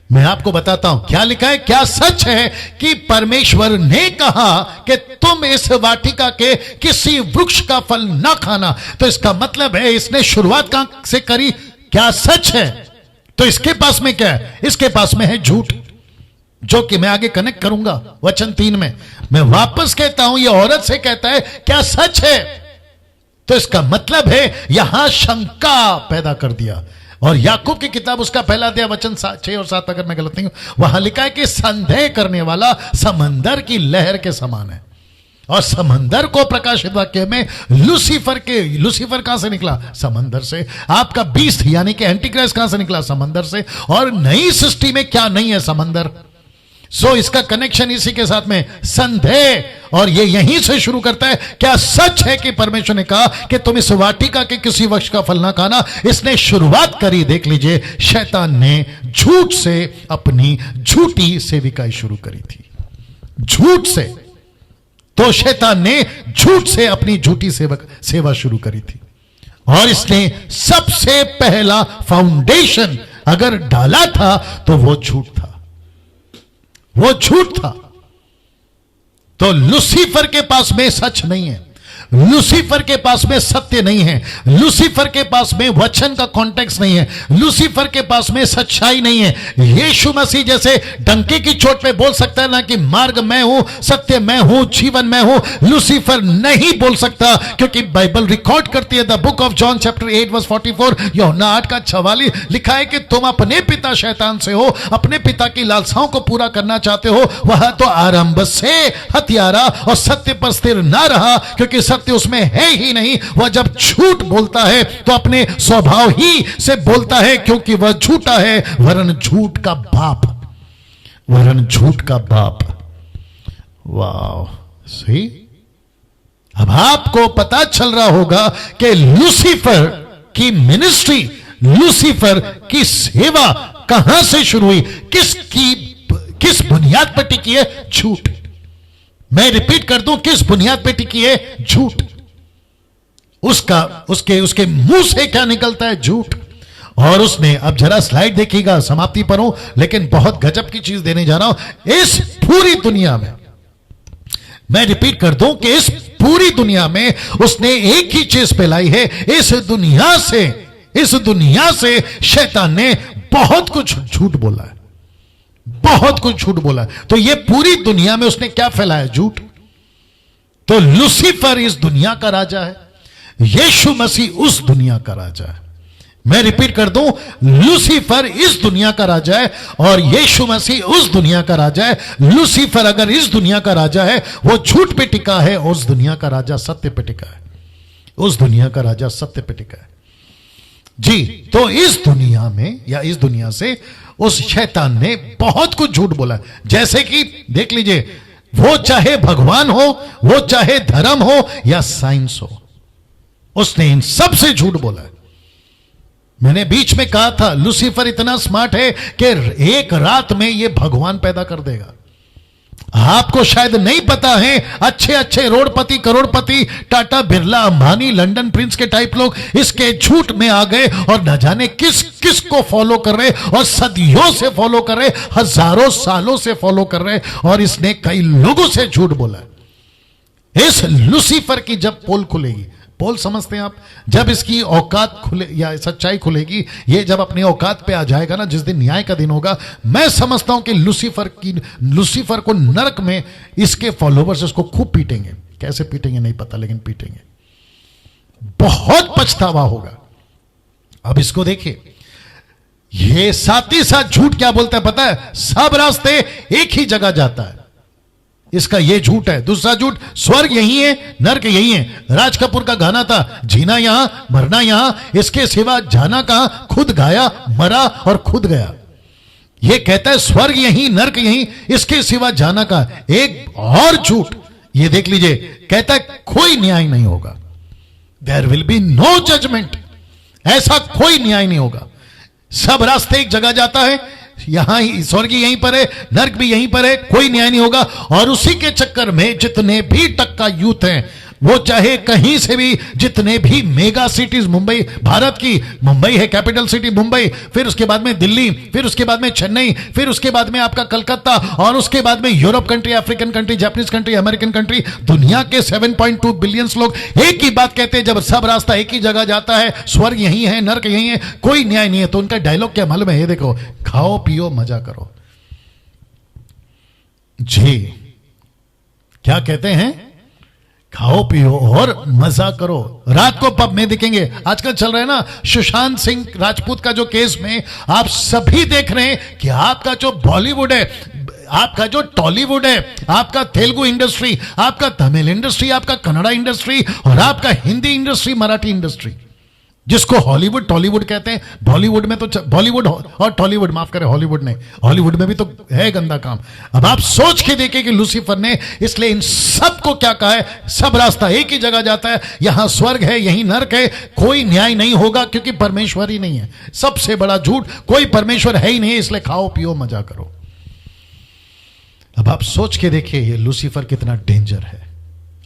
Speaker 1: मैं आपको बताता हूं। क्या लिखा है? क्या सच है कि परमेश्वर ने कहा कि तुम इस वाटिका के किसी वृक्ष का फल ना खाना। तो इसका मतलब है इसने शुरुआत कहां से करी? क्या सच है? तो इसके पास में क्या है? इसके पास में है झूठ, जो कि मैं आगे कनेक्ट करूंगा वचन 3 में। मैं वापस कहता हूं, यह औरत से कहता है क्या सच है? तो इसका मतलब है यहां शंका पैदा कर दिया। और याकूब की किताब उसका पहला अध्याय वचन 6 और 7 अगर मैं गलत नहीं हूं, वहां लिखा है कि संदेह करने वाला समंदर की लहर के समान है। और समंदर को प्रकाशित वाक्य में लूसीफर कहां से निकला? समंदर से। आपका बीस्ट यानी कि एंटीक्राइस्ट कहां से निकला? समंदर से। और नई सृष्टि में क्या नहीं है? समंदर। सो इसका कनेक्शन इसी के साथ में संदेह, और ये यहीं से शुरू करता है। क्या सच है कि परमेश्वर ने कहा कि तुम इस वाटिका के किसी वृक्ष का फल ना खाना? इसने शुरुआत करी, देख लीजिए, शैतान ने झूठ से अपनी झूठी सेविकाई शुरू करी थी। झूठ से। तो शैतान ने झूठ से अपनी झूठी सेवा शुरू करी थी। और इसने सबसे पहला फाउंडेशन अगर डाला था तो वो झूठ था, वो झूठ था। तो लूसीफर के पास में सच नहीं है, लूसीफर के पास में सत्य नहीं है, लूसीफर के पास में वचन का कॉन्टेक्स्ट नहीं है, लूसीफर के पास में सच्चाई नहीं है। यीशु मसीह जैसे डंके की चोट पे बोल सकता है ना कि मार्ग मैं हूं, सत्य मैं हूं, जीवन मैं हूं, लूसीफर नहीं बोल सकता, क्योंकि बाइबल रिकॉर्ड करती है। The book of John chapter 8 verse 44, यूहन्ना 8 का 44 लिखा है कि तुम अपने पिता शैतान से हो, अपने पिता की लालसाओं को पूरा करना चाहते हो। वह तो आरंभ से हत्यारा और सत्य पर स्थिर ना रहा, क्योंकि सत्य उसमें है ही नहीं। वह जब झूठ बोलता है तो अपने स्वभाव ही से बोलता है, क्योंकि वह झूठा है, वरन झूठ का बाप, वरन झूठ का बाप। वाह, सही। अब आपको पता चल रहा होगा कि लूसीफर की मिनिस्ट्री, लूसीफर की सेवा कहां से शुरू हुई, किस बुनियाद पर टिकी है? झूठ। मैं रिपीट कर दूं, किस बुनियाद पे टिकी है? झूठ। उसके मुंह से क्या निकलता है? झूठ। और उसने, अब जरा स्लाइड देखिएगा, समाप्ति पर हूं, लेकिन बहुत गजब की चीज देने जा रहा हूं। इस पूरी दुनिया में, मैं रिपीट कर दूं कि इस पूरी दुनिया में उसने एक ही चीज फैलाई है। इस दुनिया से शैतान ने बहुत कुछ झूठ बोला है, बहुत कुछ झूठ बोला है। तो ये पूरी दुनिया में उसने क्या फैलाया? झूठ। तो लूसीफर इस दुनिया का राजा है, यीशु मसीह उस दुनिया का राजा है। मैं रिपीट कर दूं, लूसीफर इस दुनिया का राजा है और यीशु मसीह उस दुनिया का राजा है। लूसीफर अगर इस दुनिया का राजा है, वो झूठ पे टिका है, उस दुनिया का राजा सत्य पे टिका है। उस दुनिया का राजा सत्य पे टिका है जी। तो इस दुनिया में या इस दुनिया से उस शैतान ने बहुत कुछ झूठ बोला, जैसे कि देख लीजिए, वो चाहे भगवान हो, वो चाहे धर्म हो या साइंस हो, उसने इन सब से झूठ बोला है। मैंने बीच में कहा था लूसीफर इतना स्मार्ट है कि एक रात में यह भगवान पैदा कर देगा। आपको शायद नहीं पता है, अच्छे अच्छे रोडपति, करोड़पति, टाटा, बिरला, अंबानी, लंदन प्रिंस के टाइप लोग इसके झूठ में आ गए और न जाने किस किस को फॉलो कर रहे, और सदियों से फॉलो कर रहे, हजारों सालों से फॉलो कर रहे, और इसने कई लोगों से झूठ बोला। इस लूसीफर की जब पोल खुलेगी, पोल समझते हैं आप, जब इसकी औकात खुले या सच्चाई खुलेगी, ये जब अपनी औकात पे आ जाएगा ना, जिस दिन न्याय का दिन होगा, मैं समझता हूं कि लूसीफर को नरक में इसके फॉलोवर्स इसको खूब पीटेंगे। कैसे पीटेंगे नहीं पता, लेकिन पीटेंगे, बहुत पछतावा होगा। अब इसको देखिए, ये साथ ही साथ झूठ क्या बोलता है पता है? सब रास्ते एक ही जगह जाता है, इसका ये झूठ है। दूसरा झूठ, स्वर्ग यही है, नरक यही है। राज कपूर का गाना था, जीना यहां मरना यहां, इसके सिवा जाना कहां, खुद गाया, मरा और खुद गया। ये कहता है स्वर्ग यही, नरक यही, इसके सिवा जाना कहां। एक और झूठ ये देख लीजिए, कहता है कोई न्याय नहीं होगा, there will be no judgement, ऐसा कोई न्याय नहीं होगा। सब रास्ते एक जगह जाता है, यहां ही स्वर्ग यहीं पर है, नरक भी यहीं पर है, कोई न्याय नहीं होगा। और उसी के चक्कर में जितने भी टक्का यूथ हैं, वो चाहे कहीं से भी, जितने भी मेगा सिटीज, मुंबई, भारत की मुंबई है कैपिटल सिटी मुंबई, फिर उसके बाद में दिल्ली, फिर उसके बाद में चेन्नई, फिर उसके बाद में आपका कलकत्ता, और उसके बाद में Europe country, African country, Japanese country, American country, दुनिया के 7.2 बिलियन लोग एक ही बात कहते हैं, जब सब रास्ता एक ही जगह जाता है, स्वर्ग यही है, नरक यही है, कोई न्याय नहीं है। तो उनका डायलॉग क्या मालूम है? ये देखो, खाओ पियो मजा करो जी। क्या कहते हैं? खाओ पियो और मजा करो। रात को पब में दिखेंगे, आजकल चल रहा है ना सुशांत सिंह राजपूत का जो केस में, आप सभी देख रहे हैं कि आपका जो बॉलीवुड है, आपका जो टॉलीवुड है, आपका तेलुगु इंडस्ट्री, आपका तमिल इंडस्ट्री, आपका कन्नड़ा इंडस्ट्री, और आपका हिंदी इंडस्ट्री, मराठी इंडस्ट्री, जिसको हॉलीवुड टॉलीवुड कहते हैं। बॉलीवुड में तो बॉलीवुड और टॉलीवुड, माफ करें, हॉलीवुड नहीं, हॉलीवुड में भी तो है गंदा काम। अब आप सोच के देखें कि लूसीफर ने इसलिए इन सबको क्या कहा है, सब रास्ता एक ही जगह जाता है, यहां स्वर्ग है, यहीं नरक है, कोई न्याय नहीं होगा, क्योंकि परमेश्वर ही नहीं है। सबसे बड़ा झूठ, कोई परमेश्वर है ही नहीं, इसलिए खाओ पियो मजा करो। अब आप सोच के देखिए ये लूसीफर कितना डेंजर है,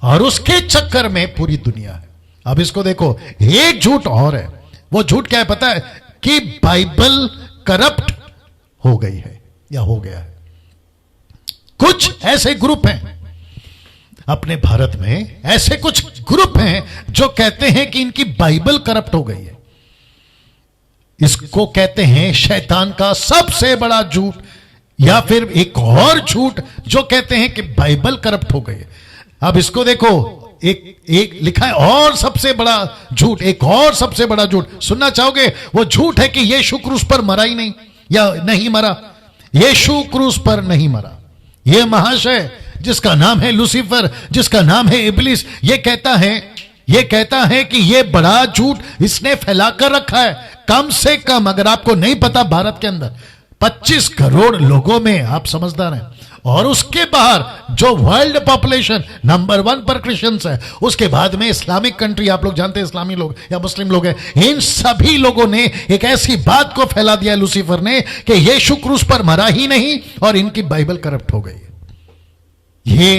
Speaker 1: और उसके चक्कर में पूरी दुनिया है। अब इसको देखो, एक झूठ और है। वो झूठ क्या है पता है? कि बाइबल करप्ट हो गई है या हो गया है। कुछ ऐसे ग्रुप हैं अपने भारत में, ऐसे कुछ ग्रुप हैं जो कहते हैं कि इनकी बाइबल करप्ट हो गई है। इसको कहते हैं शैतान का सबसे बड़ा झूठ, या फिर एक और झूठ जो कहते हैं कि बाइबल करप्ट हो गई है। अब इसको देखो, एक लिखा है और सबसे बड़ा झूठ, एक और सबसे बड़ा झूठ सुनना चाहोगे? वो झूठ है कि यीशु क्रूस पर मरा ही नहीं, या नहीं मरा, यीशु क्रूस पर नहीं मरा। ये महाशय जिसका नाम है लूसीफर, जिसका नाम है इब्लिस, ये कहता है कि ये बड़ा झूठ इसने फैलाकर रखा है। कम से कम, अगर आपको नहीं पता, भारत के अंदर 25 करोड़ लोगों में, आप समझदार हैं, और उसके बाहर जो वर्ल्ड पॉपुलेशन नंबर 1 पर क्रिश्चियंस है, उसके बाद में इस्लामिक कंट्री, आप लोग जानते हैं इस्लामी लोग या मुस्लिम लोग हैं, इन सभी लोगों ने एक ऐसी बात को फैला दिया लूसीफर ने कि यीशु क्रूस पर मरा ही नहीं और इनकी बाइबल करप्ट हो गई। ये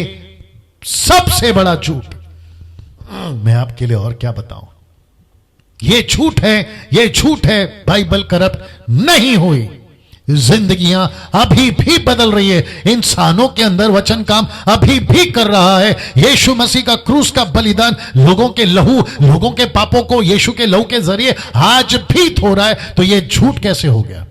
Speaker 1: सबसे बड़ा झूठ, मैं आपके लिए और क्या बताऊं। ये झूठ है, बाइबल करप्ट नहीं हुई। जिंदगियां अभी भी बदल रही है, इंसानों के अंदर वचन काम अभी भी कर रहा है। यीशु मसीह का क्रूस का बलिदान, लोगों के लहू, लोगों के पापों को यीशु के लहू के जरिए आज भी धो रहा है। तो यह झूठ कैसे हो गया?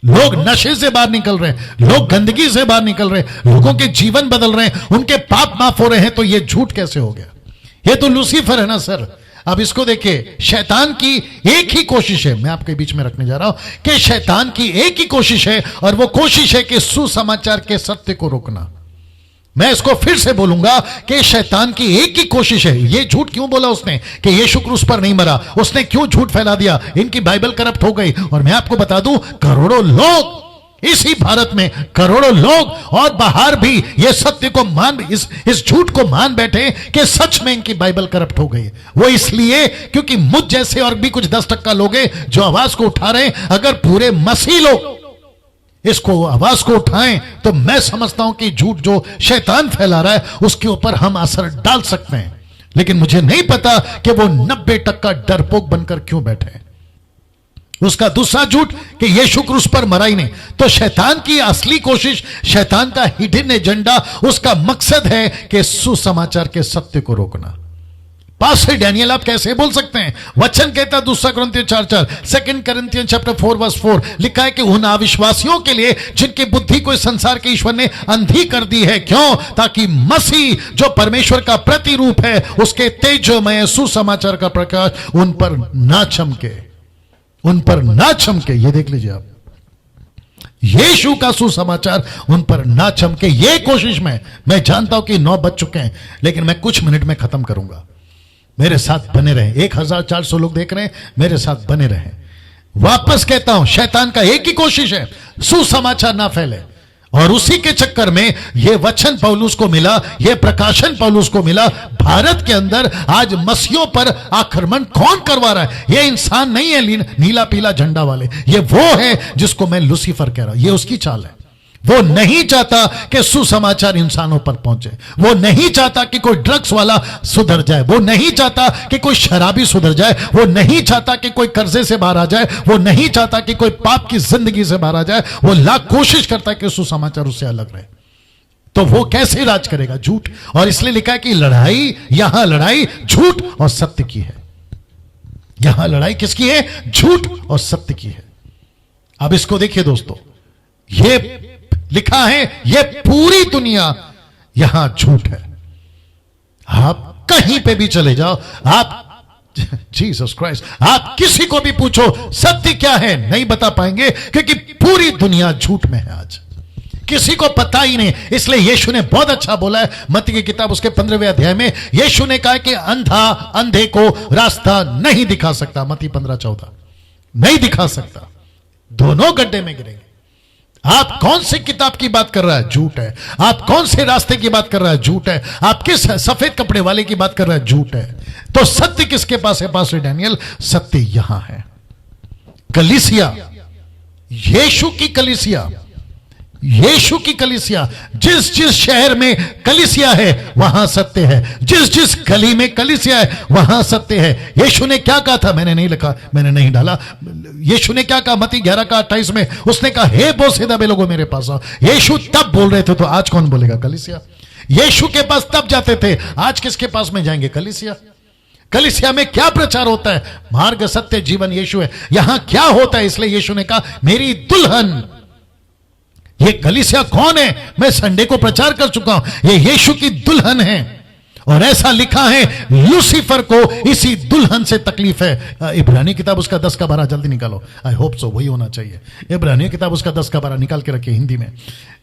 Speaker 1: लोग नशे से बाहर निकल रहे हैं, लोग गंदगी से बाहर निकल रहे हैं, लोगों के जीवन बदल रहे हैं, उनके पाप माफ हो रहे हैं, तो ये झूठ कैसे हो गया? ये तो लूसीफर है ना सर। अब इसको देखिए, शैतान की एक ही कोशिश है, मैं आपके बीच में रखने जा रहा हूं कि शैतान की एक ही कोशिश है, और वो कोशिश है कि सुसमाचार के सत्य को रोकना। मैं इसको फिर से बोलूंगा कि शैतान की एक ही कोशिश है। ये झूठ क्यों बोला उसने कि यीशु क्रूस पर नहीं मरा? उसने क्यों झूठ फैला दिया? इनकी बाइबल करप्ट हो गई। और मैं आपको बता दूं, करोड़ों लोग इसी भारत में, करोड़ों लोग और बाहर भी ये सत्य को मान, इस झूठ को मान बैठे कि सच में इनकी बाइबल करप्ट हो गई। वो इसलिए क्योंकि मुझ जैसे और भी कुछ 10% लोग हैं जो आवाज को उठा रहे हैं। अगर पूरे मसीह लोग इसको आवाज को उठाएं तो मैं समझता हूं कि झूठ जो शैतान फैला रहा है उसके ऊपर हम असर डाल सकते हैं। लेकिन मुझे नहीं पता कि वो 90% डरपोक बनकर क्यों बैठे हैं। उसका दूसरा झूठ कि यीशु क्रूस पर मरा ही नहीं। तो शैतान की असली कोशिश, शैतान का हिडन एजेंडा, उसका मकसद है कि सुसमाचार के सत्य को रोकना। पास्टर डैनियल आप कैसे बोल सकते हैं? वचन कहता है 2 कुरिन्थियों 4:4, 2 Corinthians chapter 4:4 लिखा है कि उन अविश्वासियों के लिए जिनकी बुद्धि को इस संसार के ईश्वर ने अंधी कर दी है। क्यों? ताकि मसीह जो परमेश्वर का प्रतिरूप है, उसके तेजोमय सुसमाचार का प्रकाश उन पर ना चमके, उन पर ना चमके। ये देख लीजिए आप, यीशु का सुसमाचार उन पर ना चमके। ये कोशिश में, मैं जानता हूं कि 9 बज चुके हैं, लेकिन मैं कुछ मिनट में खत्म करूंगा। मेरे साथ बने रहें। 1400 लोग देख रहे हैं, मेरे साथ बने रहें। वापस कहता हूं, शैतान का एक ही कोशिश है, सुसमाचार ना फैले। और उसी के चक्कर में यह वचन पौलुस को मिला, यह प्रकाशन पौलुस को मिला। भारत के अंदर आज मसीहों पर आक्रमण कौन करवा रहा है? यह इंसान नहीं है नीला पीला झंडा वाले, यह वो है जिसको मैं लूसीफर कह रहा हूं। यह उसकी चाल है। वो नहीं चाहता कि सुसमाचार इंसानों पर पहुंचे। वो नहीं चाहता कि कोई ड्रग्स वाला सुधर जाए। वो नहीं चाहता कि कोई शराबी सुधर जाए। वो नहीं चाहता कि कोई कर्जे से बाहर आ जाए। वो नहीं चाहता कि कोई पाप की जिंदगी से बाहर आ जाए। वो लाख कोशिश करता है कि सुसमाचार उससे अलग रहे। तो वो कैसे राज करेगा? झूठ। और इसलिए लिखा है कि लड़ाई, यहां लड़ाई झूठ और सत्य की है। यहां लड़ाई किसकी है? झूठ और सत्य की है। अब इसको देखिए दोस्तों, ये लिखा है, ये पूरी दुनिया यहां झूठ है। आप कहीं पे भी चले जाओ, आप जीसस क्राइस्ट, आप किसी को भी पूछो सत्य क्या है, नहीं बता पाएंगे, क्योंकि पूरी दुनिया झूठ में है। आज किसी को पता ही नहीं। इसलिए यीशु ने बहुत अच्छा बोला है, मत्ती की किताब उसके 15वें अध्याय में यीशु ने कहा कि अंधा अंधे को रास्ता नहीं दिखा सकता। मत्ती 15:14 नहीं दिखा सकता, दोनों गड्ढे में गिरेंगे। आप कौन सी किताब की बात कर रहा है? झूठ है। आप कौन से रास्ते की बात कर रहा है? झूठ है। आप किस सफेद कपड़े वाले की बात कर रहा है? झूठ है। तो सत्य किसके पास है पास्टर डैनियल? सत्य यहां है। कलीसिया, यीशु की कलीसिया, यीशु की कलीसिया, जिस जिस शहर में कलीसिया है वहां सत्य है। जिस जिस गली में कलीसिया है वहां सत्य है। यीशु ने क्या कहा था? मैंने नहीं लिखा, मैंने नहीं डाला। यीशु ने क्या कहा? मत्ती 11:28 में उसने कहा, हे बोसेदा बे लोगों मेरे पास आओ। यीशु तब बोल रहे थे, तो आज कौन बोलेगा? कलीसिया। यीशु के पास तब जाते थे, आज किसके पास में जाएंगे? कलीसिया। कलीसिया में क्या प्रचार होता है? मार्ग सत्य जीवन यीशु है। यहां क्या होता है? इसलिए यीशु ने कहा, मेरी दुल्हन। ये कलीसिया कौन है? मैं संडे को प्रचार कर चुका हूं। ये यीशु की दुल्हन है। और ऐसा लिखा है, लूसीफर को इसी दुल्हन से तकलीफ है। इब्रानी किताब उसका 10:12 जल्दी निकालो। आई होप सो वही होना चाहिए। इब्रानी किताब उसका 10:12 निकाल के रखिए हिंदी में।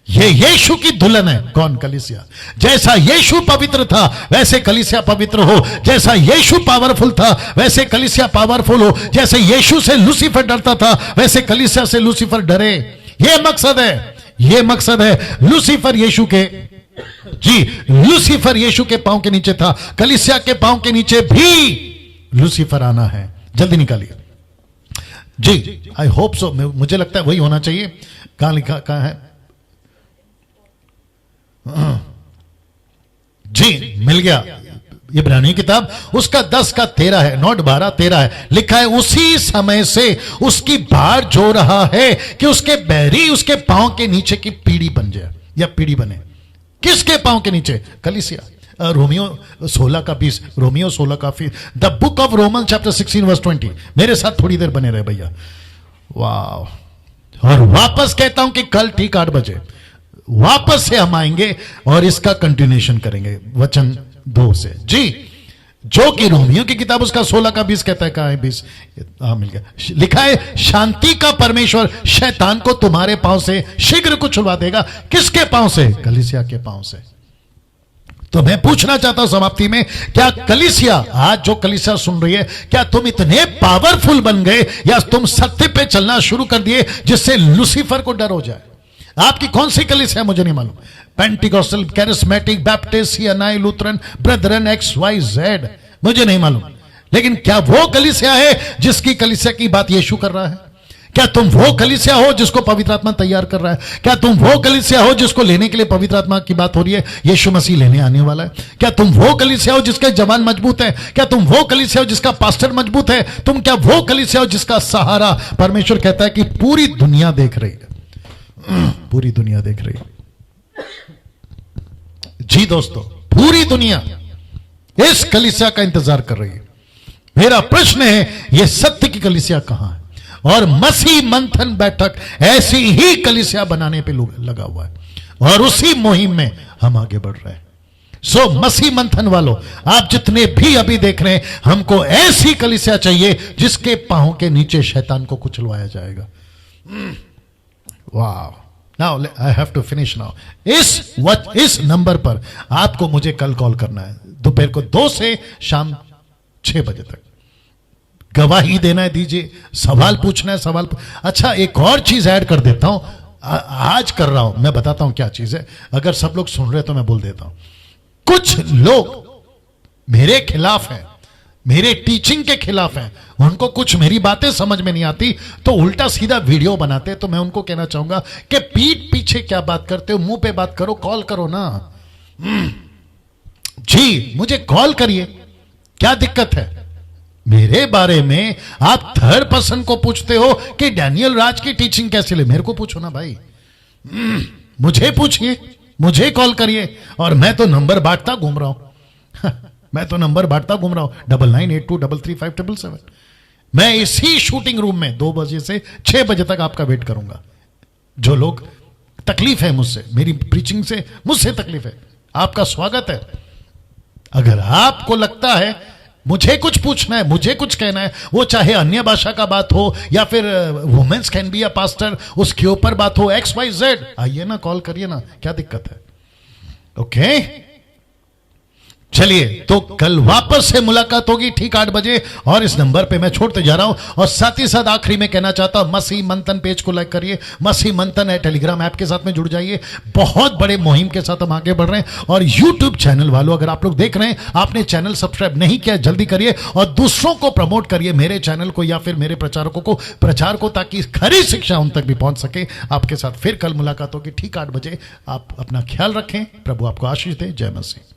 Speaker 1: ये यीशु की दुल्हन है। कौन? कलीसिया। जैसा यीशु पवित्र था वैसे कलीसिया पवित्र हो। जैसा यीशु पावरफुल था वैसे कलीसिया पावरफुल हो। जैसे यीशु से लूसीफर डरता था वैसे कलीसिया से लूसीफर डरे। ये मकसद है, ये मकसद है। लूसीफर यीशु के, जी, लूसीफर यीशु के पांव के नीचे था। कलीसिया के पांव के नीचे भी लूसीफर आना है। जल्दी निकालिए जी। आई होप सो, मुझे लगता है वही होना चाहिए। कहां लिखा, कहां है? जी, मिल गया। इब्रानी किताब उसका 10:13 है, नोट 12:13 है। लिखा है, उसी समय से उसकी बाढ़ जो रहा है कि उसके बैरी उसके पांव के नीचे की पीढ़ी बन जाए या पीढ़ी बने। किसके पांव के नीचे? कलीसिया। रोमियो 16:20, रोमियो 16:20, the book of Roman chapter 16 verse 20। मेरे साथ थोड़ी देर बने रहे भैया। वाह, और वापस कहता हूं कि कल ठीक 8 बजे वापस से हम आएंगे और इसका कंटिन्यूएशन करेंगे वचन 2 से। जी, जो कि रोमियो की किताब उसका 16 का 20 कहता है। कहां है 20? हाँ, मिल गया। लिखा है, शांति का परमेश्वर शैतान को तुम्हारे पांव से शीघ्र को छुड़वा देगा। किसके पांव से? कलीसिया के पांव से। तो मैं पूछना चाहता हूं समाप्ति में, क्या कलीसिया, आज जो कलीसिया सुन रही है, क्या तुम इतने पावरफुल बन गए या तुम सत्य पे चलना शुरू कर दिए जिससे लूसीफर को डर हो जाए? आपकी कौन सी कलीसिया है मुझे नहीं मालूम। Pentecostal, charismatic, Baptist, CNI, Lutheran, Brethren, XYZ, मुझे नहीं मालूम। लेकिन क्या वो कलीसिया है जिसकी कलीसिया की बात यीशु कर रहा है? क्या तुम वो कलीसिया हो जिसको पवित्र आत्मा तैयार कर रहा है? क्या तुम वो कलीसिया हो जिसको लेने के लिए पवित्र आत्मा की बात हो रही है? यीशु मसीह लेने आने वाला है। क्या तुम वो कलीसिया हो जिसके जवान मजबूत है? क्या तुम वो कलीसिया हो जिसका पास्टर मजबूत है? तुम क्या वो कलीसिया हो जिसका सहारा परमेश्वर कहता है कि पूरी दुनिया देख रही है? पूरी दुनिया देख रही है। जी दोस्तों, पूरी दुनिया इस कलीसिया का इंतजार कर रही है। मेरा प्रश्न है, यह सत्य की कलीसिया कहां है? और मसीह मंथन बैठक ऐसी ही कलीसिया बनाने पे लगा हुआ है और उसी मुहिम में हम आगे बढ़ रहे हैं। सो मसीह मंथन वालों, आप जितने भी अभी देख रहे हैं, हमको ऐसी कलीसिया चाहिए जिसके पांव के नीचे शैतान को कुचलवाया जाएगा। वाह, now I have to finish now. इस नंबर पर आपको मुझे कल कॉल करना है, दोपहर को 2 से शाम 6 बजे तक। गवाही देना है, दीजिए। सवाल पूछना है, सवाल अच्छा, एक और चीज ऐड कर देता हूं, आज कर रहा हूं, मैं बताता हूं क्या चीज है। अगर सब लोग सुन रहे हैं तो मैं बोल देता हूं। कुछ लोग मेरे खिलाफ हैं, मेरे टीचिंग के खिलाफ हैं, उनको कुछ मेरी बातें समझ में नहीं आती तो उल्टा सीधा वीडियो बनाते हैं। तो मैं उनको कहना चाहूंगा कि पीठ पीछे क्या बात करते हो, मुंह पे बात करो, कॉल करो ना। जी, मुझे कॉल करिए, क्या दिक्कत है? मेरे बारे में आप थर्ड पर्सन को पूछते हो कि डैनियल राज की टीचिंग कैसे ले, मेरे को पूछो ना भाई। मुझे पूछिए, मुझे कॉल करिए। और मैं तो नंबर बांटता घूम रहा हूं मैं तो नंबर बांटता घूम रहा हूं, 9982335777। मैं इसी शूटिंग रूम में 2 बजे से 6 बजे तक आपका वेट करूंगा। जो लोग तकलीफ है मुझसे, मेरी प्रीचिंग से मुझसे तकलीफ है, आपका स्वागत है। अगर आपको लगता है मुझे कुछ पूछना है, मुझे कुछ कहना है, वो चाहे अन्य भाषा का बात हो या फिर womens can be a pastor, उसके ऊपर बात हो, XYZ, आइए ना, कॉल करिए ना, क्या दिक्कत है? ओके, चलिए, तो कल वापस से मुलाकात होगी ठीक 8 बजे और इस नंबर पे मैं छोड़ते जा रहा हूं। और साथ ही साथ आखिरी में कहना चाहता हूं, मसीह मंथन पेज को लाइक करिए, मसीह मंथन है टेलीग्राम ऐप के साथ में जुड़ जाइए। बहुत बड़े मुहिम के साथ हम आगे बढ़ रहे हैं। और यूट्यूब चैनल वालों, अगर आप लोग देख रहे हैं, आपने चैनल सब्सक्राइब नहीं किया, जल्दी करिए और दूसरों को प्रमोट करिए, मेरे चैनल को या फिर मेरे प्रचारकों को, प्रचार को, ताकि खरी शिक्षा उन तक भी पहुंच सके। आपके साथ फिर कल मुलाकात होगी ठीक 8 बजे। आप अपना ख्याल रखें, प्रभु आपको आशीष दे। जय मसीह।